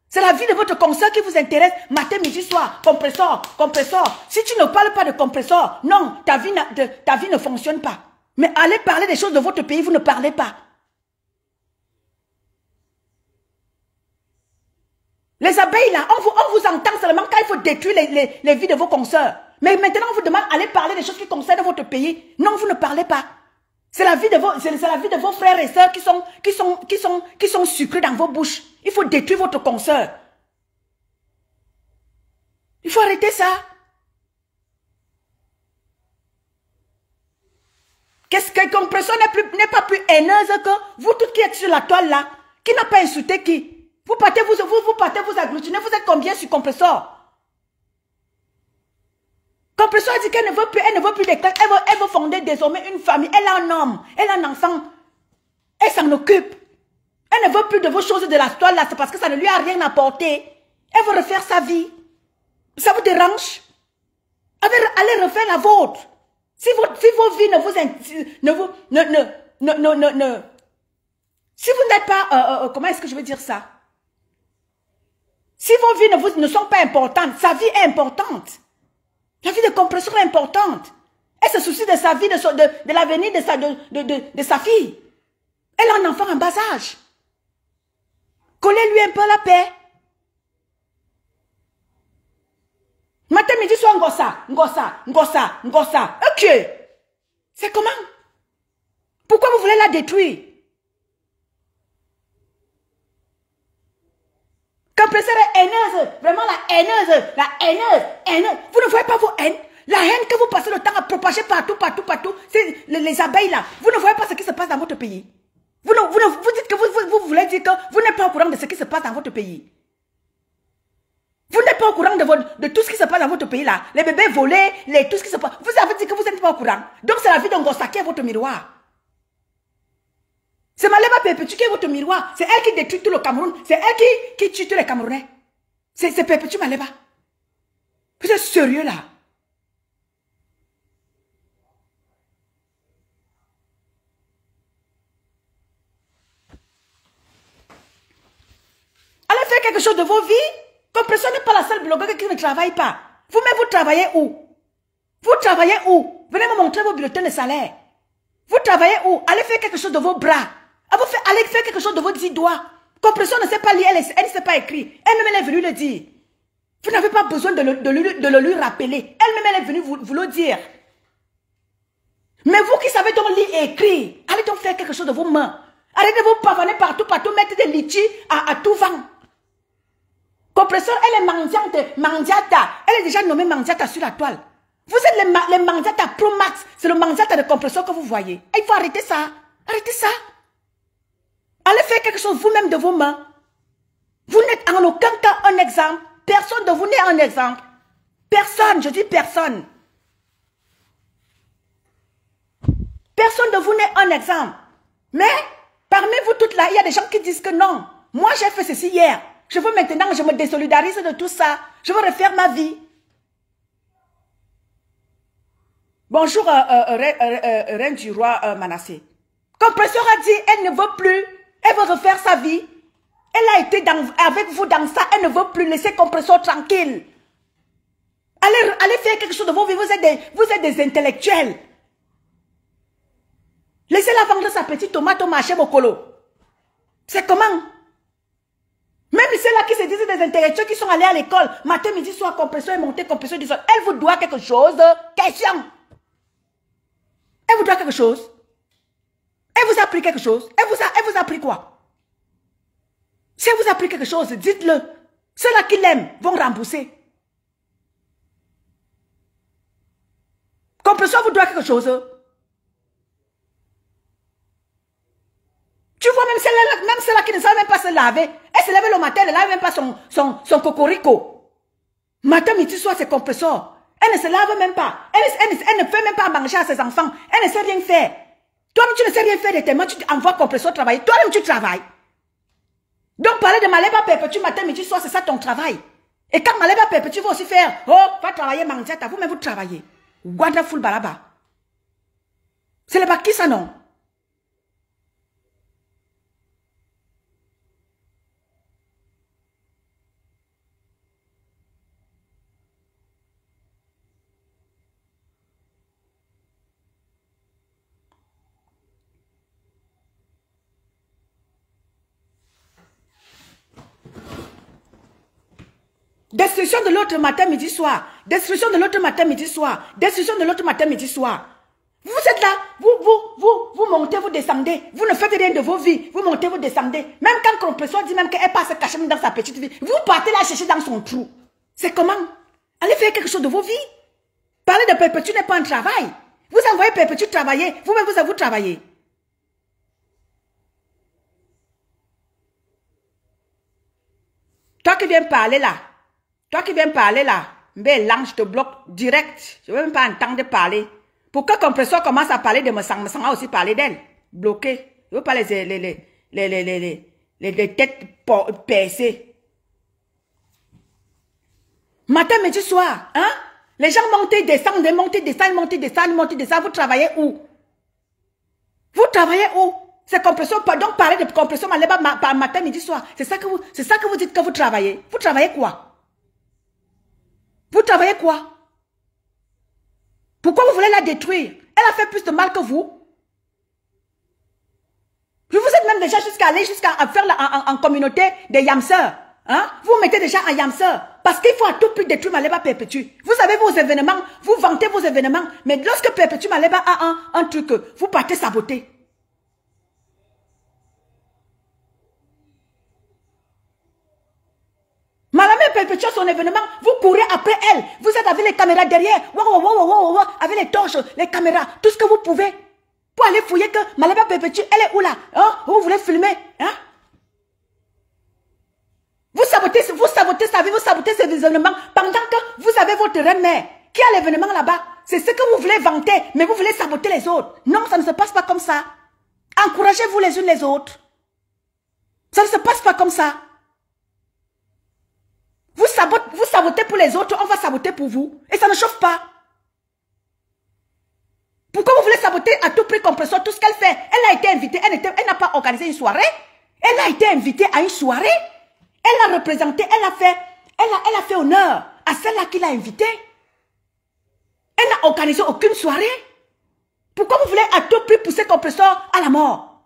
C'est la vie de votre consoeur qui vous intéresse, matin, midi, soir, compresseur, compresseur. Si tu ne parles pas de compresseur, non, ta vie ne fonctionne pas. Mais allez parler des choses de votre pays, vous ne parlez pas. Les abeilles là, on vous entend seulement quand il faut détruire les vies de vos consoeurs. Mais maintenant on vous demande d'aller parler des choses qui concernent votre pays. Non, vous ne parlez pas. C'est la vie de vos frères et sœurs qui sont sucrés dans vos bouches. Il faut détruire votre consoeur. Il faut arrêter ça. Qu'est-ce que compresseur n'est pas plus haineuse que vous toutes qui êtes sur la toile là, qui n'a pas insulté qui? Vous partez vous agglutiner, vous êtes combien sur compresseur? Compresseur dit qu'elle ne veut plus d'éclat, elle veut fonder désormais une famille, elle a un homme, elle a un enfant, elle s'en occupe. Elle ne veut plus de vos choses de la toile là, c'est parce que ça ne lui a rien apporté. Elle veut refaire sa vie. Ça vous dérange? Allez refaire la vôtre. Si vos vies si vous n'êtes pas, comment est-ce que je veux dire ça? Si vos vies ne sont pas importantes, sa vie est importante. La vie de compresseur est importante. Elle se soucie de sa vie, de l'avenir de sa fille. Elle a un enfant en bas âge. Collez-lui un peu la paix. Matin, midi, soir, ngossa. Ok. C'est comment? Pourquoi vous voulez la détruire? Compresseur est haineuse, vraiment la haineuse. Vous ne voyez pas vos haines? La haine que vous passez le temps à propager partout. C'est les abeilles là. Vous ne voyez pas ce qui se passe dans votre pays. Vous dites que vous voulez dire que vous n'êtes pas au courant de ce qui se passe dans votre pays. Vous n'êtes pas au courant de tout ce qui se passe dans votre pays là. Les bébés volés, tout ce qui se passe. Vous avez dit que vous n'êtes pas au courant. Donc c'est la vie d'un gossa qui est votre miroir. C'est Maleba Perpétue qui est votre miroir. C'est elle qui détruit tout le Cameroun. C'est elle qui tue tous les Camerounais. C'est Perpétue Maleba. Vous êtes sérieux là? Allez faire quelque chose de vos vies. Compresseur n'est pas la seule blogueuse qui ne travaille pas. Vous-même, vous travaillez où? Vous travaillez où? Venez me montrer vos bulletins de salaire. Vous travaillez où? Allez faire quelque chose de vos bras. Allez faire quelque chose de vos 10 doigts. Compresseur ne sait pas lire, elle ne sait pas écrire. Elle-même, elle est venue le dire. Vous n'avez pas besoin de le lui rappeler. Elle-même, elle est venue vous le dire. Mais vous qui savez donc lire et écrire, allez donc faire quelque chose de vos mains. Arrêtez de vous pavaner partout, mettre des litchis à tout vent. Compresseur, elle est mandiata. Elle est déjà nommée mandiata sur la toile. Vous êtes les mandiata Pro Max. C'est le mandiata de compresseur que vous voyez. Il faut arrêter ça. Arrêtez ça. Allez faire quelque chose vous-même de vos mains. Vous n'êtes en aucun cas un exemple. Personne de vous n'est un exemple. Personne, je dis personne. Personne de vous n'est un exemple. Mais, parmi vous toutes là, il y a des gens qui disent que non. Moi, j'ai fait ceci hier. Je veux maintenant, je me désolidarise de tout ça. Je veux refaire ma vie. Bonjour, reine du roi Manassé. Compresseur a dit, elle ne veut plus. Elle veut refaire sa vie. Elle a été avec vous dans ça. Elle ne veut plus laisser Compresseur tranquille. Allez faire quelque chose de vos vies. Vous êtes des intellectuels. Laissez-la vendre sa petite tomate au marché Mokolo. C'est comment? Même ceux-là qui se disent des intellectuels qui sont allés à l'école, matin, midi, soir, Compresseur est monté, Compresseur du sol. Elle vous doit quelque chose. Question. Elle vous doit quelque chose. Elle vous a appris quelque chose. Elle vous a appris quoi? Si elle vous a appris quelque chose, dites-le. Ceux-là qui l'aiment vont rembourser. Compresseur vous doit quelque chose. Tu vois, même celle-là qui ne savent même pas se laver, elle se lève le matin, elle ne lave même pas son cocorico. Matin, midi, soir, c'est Compresseur. Elle ne se lave même pas. Elle ne fait même pas manger à ses enfants. Elle ne sait rien faire. Toi-même, tu ne sais rien faire de tes mains, tu envoies Compresseur travailler. Toi-même, tu travailles. Donc, parler de Maleba Perpétue matin, midi, soir, c'est ça ton travail. Et quand Maleba Perpétue va aussi faire, oh, va travailler, Mandiata, vous-même, vous travaillez. Wonderful Balaba. C'est le Baki, ça, non? Destruction de l'autre matin, midi, soir. Destruction de l'autre matin, midi, soir. Destruction de l'autre matin, midi, soir. Vous êtes là, vous montez, vous descendez. Vous ne faites rien de vos vies. Vous montez, vous descendez. Même quand Compressor dit même qu'elle passe cacher dans sa petite vie, vous partez la chercher dans son trou. C'est comment? Allez faire quelque chose de vos vies. Parler de Perpétue n'est pas un travail. Vous envoyez Perpétue travailler. Vous-même, vous travaillez. Toi qui viens parler là. Toi qui viens parler là, là, je te bloque direct. Je ne veux même pas entendre parler. Pourquoi Compressor commence à parler de me sang aussi parler d'elle? Bloqué. Je ne veux pas les têtes percées. Matin, midi, soir. Hein? Les gens montent, descendent, montent, descendent. Vous travaillez où? Vous travaillez où? C'est Compressor. Donc parler de Compressor matin, midi, soir. C'est ça que vous dites que vous travaillez. Vous travaillez quoi? Vous travaillez quoi? Pourquoi vous voulez la détruire? Elle a fait plus de mal que vous. Vous êtes même déjà jusqu'à aller jusqu'à faire en communauté des yamseurs. Hein? Vous mettez déjà en yamseur. Parce qu'il faut à tout prix détruire Maleba Perpétue. Vous avez vos événements, vous vantez vos événements. Mais lorsque Perpétue Maleba a un truc, vous partez saboter. Malamé Perpétue son événement, vous courez après elle. Vous êtes avec les caméras derrière. Avec les torches, les caméras, tout ce que vous pouvez. Pour aller fouiller que Malaba Perpétue, elle est où là? Hein? Vous voulez filmer? Hein? Vous sabotez sa vie, vous sabotez ces événements pendant que vous avez votre reine-mère qui a l'événement là-bas. C'est ce que vous voulez vanter, mais vous voulez saboter les autres. Non, ça ne se passe pas comme ça. Encouragez-vous les unes les autres. Ça ne se passe pas comme ça. Vous sabotez pour les autres, on va saboter pour vous. Et ça ne chauffe pas. Pourquoi vous voulez saboter à tout prix Compressor tout ce qu'elle fait? Elle a été invitée, elle n'a pas organisé une soirée. Elle a été invitée à une soirée. Elle a représenté, elle a fait honneur à celle-là qui l'a invitée. Elle n'a organisé aucune soirée. Pourquoi vous voulez à tout prix pousser Compressor à la mort?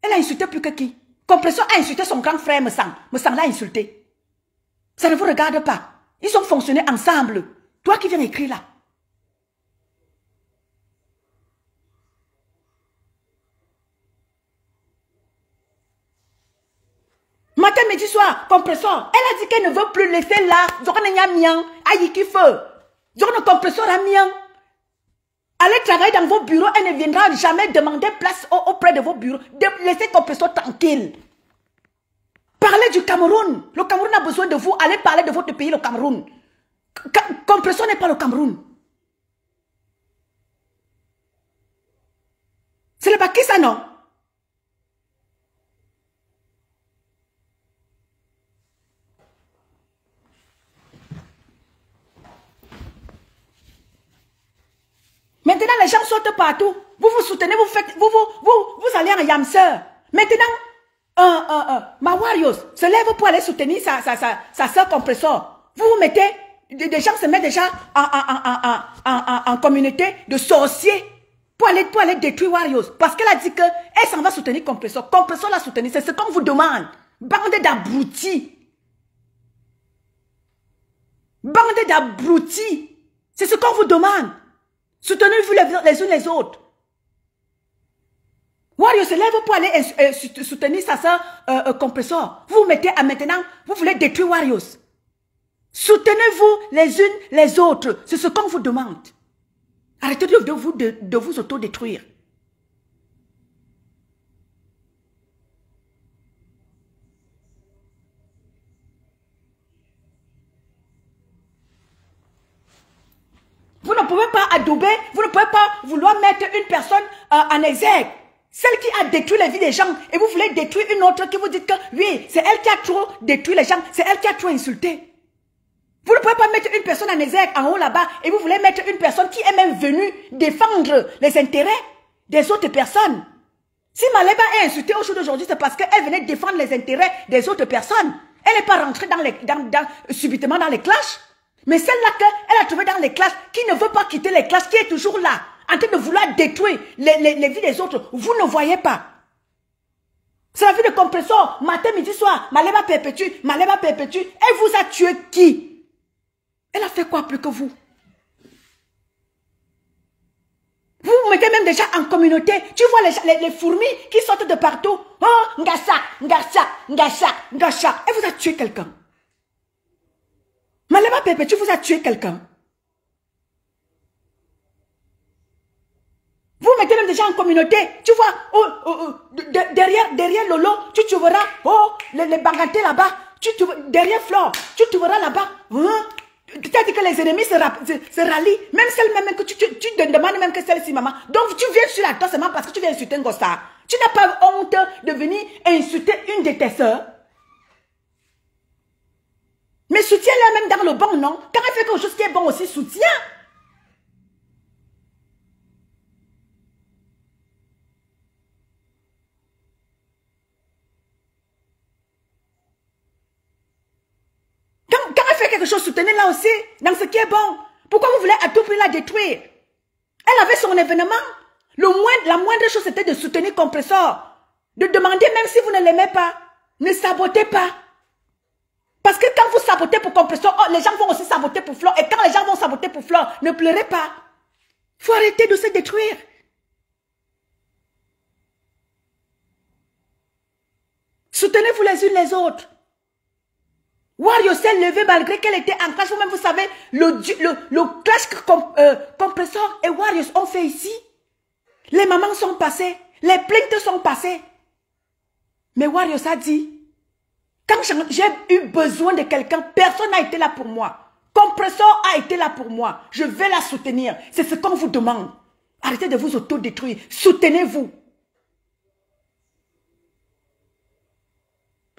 Elle a insulté plus que qui? Compressor a insulté son grand frère Messang l'a insulté. Ça ne vous regarde pas. Ils ont fonctionné ensemble. Toi qui viens écrire là. Matin, midi, soir, Compressor. Elle a dit qu'elle ne veut plus laisser là. Compressor a mien. Allez travailler dans vos bureaux. Elle ne viendra jamais demander place auprès de vos bureaux. Laissez Compressor tranquille. Parlez du Cameroun. Le Cameroun a besoin de vous. Allez parler de votre pays, le Cameroun. Compressor n'est pas le Cameroun. C'est le Baki, ça, non? Maintenant, les gens sortent partout. Vous vous soutenez, vous allez en yamseur. Maintenant, ma Warriors se lève pour aller soutenir sa soeur Compressor. Vous vous mettez, des gens se mettent déjà en communauté de sorciers pour aller détruire Warriors. Parce qu'elle a dit qu'elle s'en va soutenir Compressor. Compressor l'a soutenir, c'est ce qu'on vous demande. Bande d'abrutis. Bande d'abrutis. C'est ce qu'on vous demande. Soutenez-vous les unes les autres. Warriors se lève pour aller soutenir sa soeur Compressor. Vous vous mettez à maintenant, vous voulez détruire Warriors. Soutenez-vous les unes les autres. C'est ce qu'on vous demande. Arrêtez de vous autodétruire. Vous ne pouvez pas adouber, vous ne pouvez pas vouloir mettre une personne en exergue. Celle qui a détruit la vie des gens et vous voulez détruire une autre qui vous dit que oui, c'est elle qui a trop détruit les gens, c'est elle qui a trop insulté. Vous ne pouvez pas mettre une personne en exergue en haut là-bas et vous voulez mettre une personne qui est même venue défendre les intérêts des autres personnes. Si Maleba est insultée au jour d'aujourd'hui, c'est parce qu'elle venait défendre les intérêts des autres personnes. Elle n'est pas rentrée subitement dans les clashs. Mais celle-là qu'elle a trouvée dans les clashs, qui ne veut pas quitter les clashs, qui est toujours là, en train de vouloir détruire les vies des autres, vous ne voyez pas. C'est la vie de compresseur, matin, midi, soir, Maleba perpétue, Maleba perpétue. Elle vous a tué qui? Elle a fait quoi plus que vous? Vous vous mettez même déjà en communauté. Tu vois les fourmis qui sortent de partout. Oh, Ngachak, Ngachak, Ngachak, Ngachak. Elle vous a tué quelqu'un. Maleba perpétue vous a tué quelqu'un. Vous mettez même déjà en communauté. Tu vois, derrière Lolo, tu trouveras, les bangatés là-bas. Derrière Flore, tu trouveras là-bas. C'est-à-dire que les ennemis se rallient. Même celle-même que tu te demandes même que celle-ci, maman. Donc tu viens sur la toi seulement parce que tu viens insulter un gossard. Tu n'as pas honte de venir insulter une de tes sœurs. Mais soutiens-la même dans le bon, non? Quand elle fait quelque chose qui est bon aussi, soutiens. Quand elle fait quelque chose, soutenez-la aussi dans ce qui est bon. Pourquoi vous voulez à tout prix la détruire? Elle avait son événement. La moindre chose, c'était de soutenir Compressor. De demander, même si vous ne l'aimez pas, ne sabotez pas. Parce que quand vous sabotez pour Compressor, les gens vont aussi saboter pour Flore. Et quand les gens vont saboter pour Flore, ne pleurez pas. Il faut arrêter de se détruire. Soutenez-vous les unes les autres. Wario s'est levé malgré qu'elle était en clash. Vous-même, vous savez, le clash que Compressor et Wario ont fait ici. Les mamans sont passées. Les plaintes sont passées. Mais Wario a dit, quand j'ai eu besoin de quelqu'un, personne n'a été là pour moi. Compressor a été là pour moi. Je vais la soutenir. C'est ce qu'on vous demande. Arrêtez de vous autodétruire. Soutenez-vous.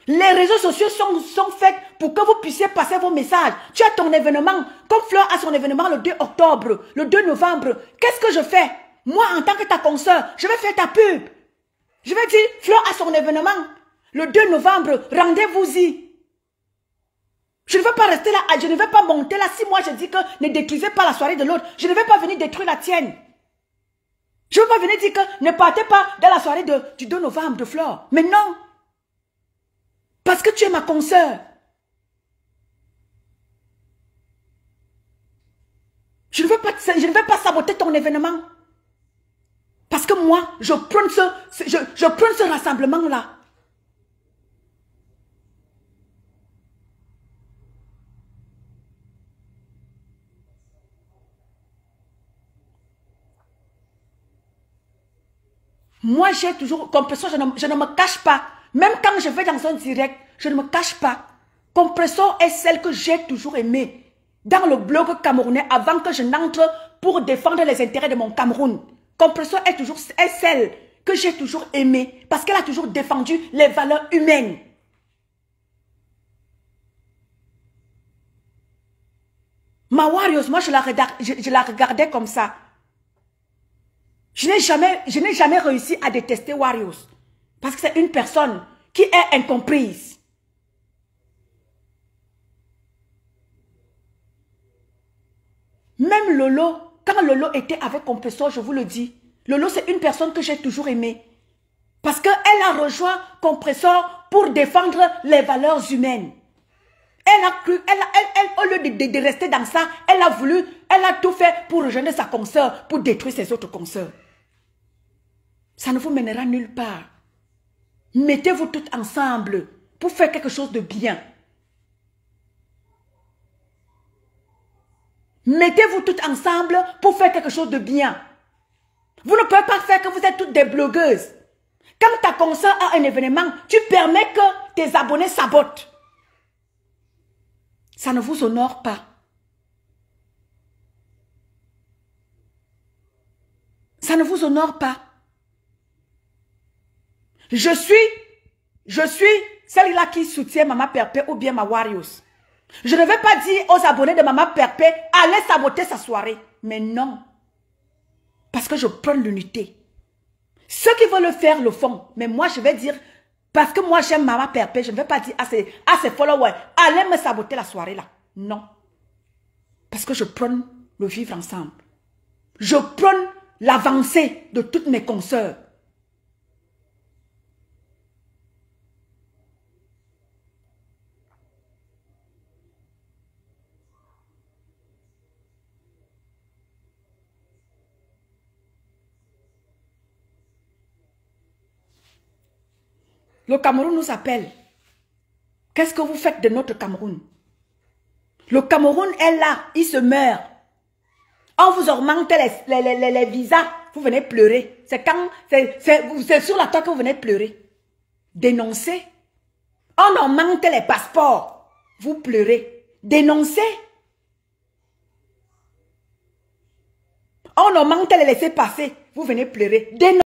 Les réseaux sociaux sont faits pour que vous puissiez passer vos messages. Tu as ton événement. Comme Fleur a son événement le 2 octobre, le 2 novembre. Qu'est-ce que je fais? Moi, en tant que ta consoeur, je vais faire ta pub. Je vais dire, Fleur a son événement. Le 2 novembre, rendez-vous-y. Je ne veux pas rester là, je ne vais pas monter là. Si moi je dis que ne détruisez pas la soirée de l'autre, je ne vais pas venir détruire la tienne. Je ne veux pas venir dire que ne partez pas dans la soirée du 2 novembre de Fleur. Mais non. Parce que tu es ma consoeur. Je ne veux pas saboter ton événement. Parce que moi, je prends ce rassemblement-là. Moi, j'ai toujours, Compressor, je ne me cache pas. Même quand je vais dans un direct, je ne me cache pas. Compressor est celle que j'ai toujours aimée. Dans le blog camerounais, avant que je n'entre pour défendre les intérêts de mon Cameroun. Compressor est celle que j'ai toujours aimée. Parce qu'elle a toujours défendu les valeurs humaines. Ma Warriors, moi je la regardais comme ça. Je n'ai jamais réussi à détester Warriors. Parce que c'est une personne qui est incomprise. Même Lolo, quand Lolo était avec Compressor, je vous le dis, Lolo c'est une personne que j'ai toujours aimée. Parce qu'elle a rejoint Compressor pour défendre les valeurs humaines. Elle a cru, au lieu de rester dans ça, elle a tout fait pour rejoindre sa consoeur, pour détruire ses autres consoeurs. Ça ne vous mènera nulle part. Mettez-vous toutes ensemble pour faire quelque chose de bien. Mettez-vous toutes ensemble pour faire quelque chose de bien. Vous ne pouvez pas faire que vous êtes toutes des blogueuses. Quand ta consoeur a un événement, tu permets que tes abonnés sabotent. Ça ne vous honore pas. Ça ne vous honore pas. Je suis celle-là qui soutient Maman Perpé ou bien ma Warriors. Je ne vais pas dire aux abonnés de Maman Perpé, allez saboter sa soirée. Mais non. Parce que je prends l'unité. Ceux qui veulent le faire le font. Mais moi, je vais dire, parce que moi, j'aime Maman Perpé, je ne vais pas dire à ses followers, allez me saboter la soirée là. Non. Parce que je prône le vivre ensemble. Je prône l'avancée de toutes mes consoeurs. Le Cameroun nous appelle. Qu'est-ce que vous faites de notre Cameroun? Le Cameroun est là, il se meurt. On vous augmente les visas, vous venez pleurer. C'est sur la table que vous venez pleurer. Dénoncez. On augmente les passeports, vous pleurez. Dénoncez. On augmente les laissez-passer, vous venez pleurer. Dénoncez.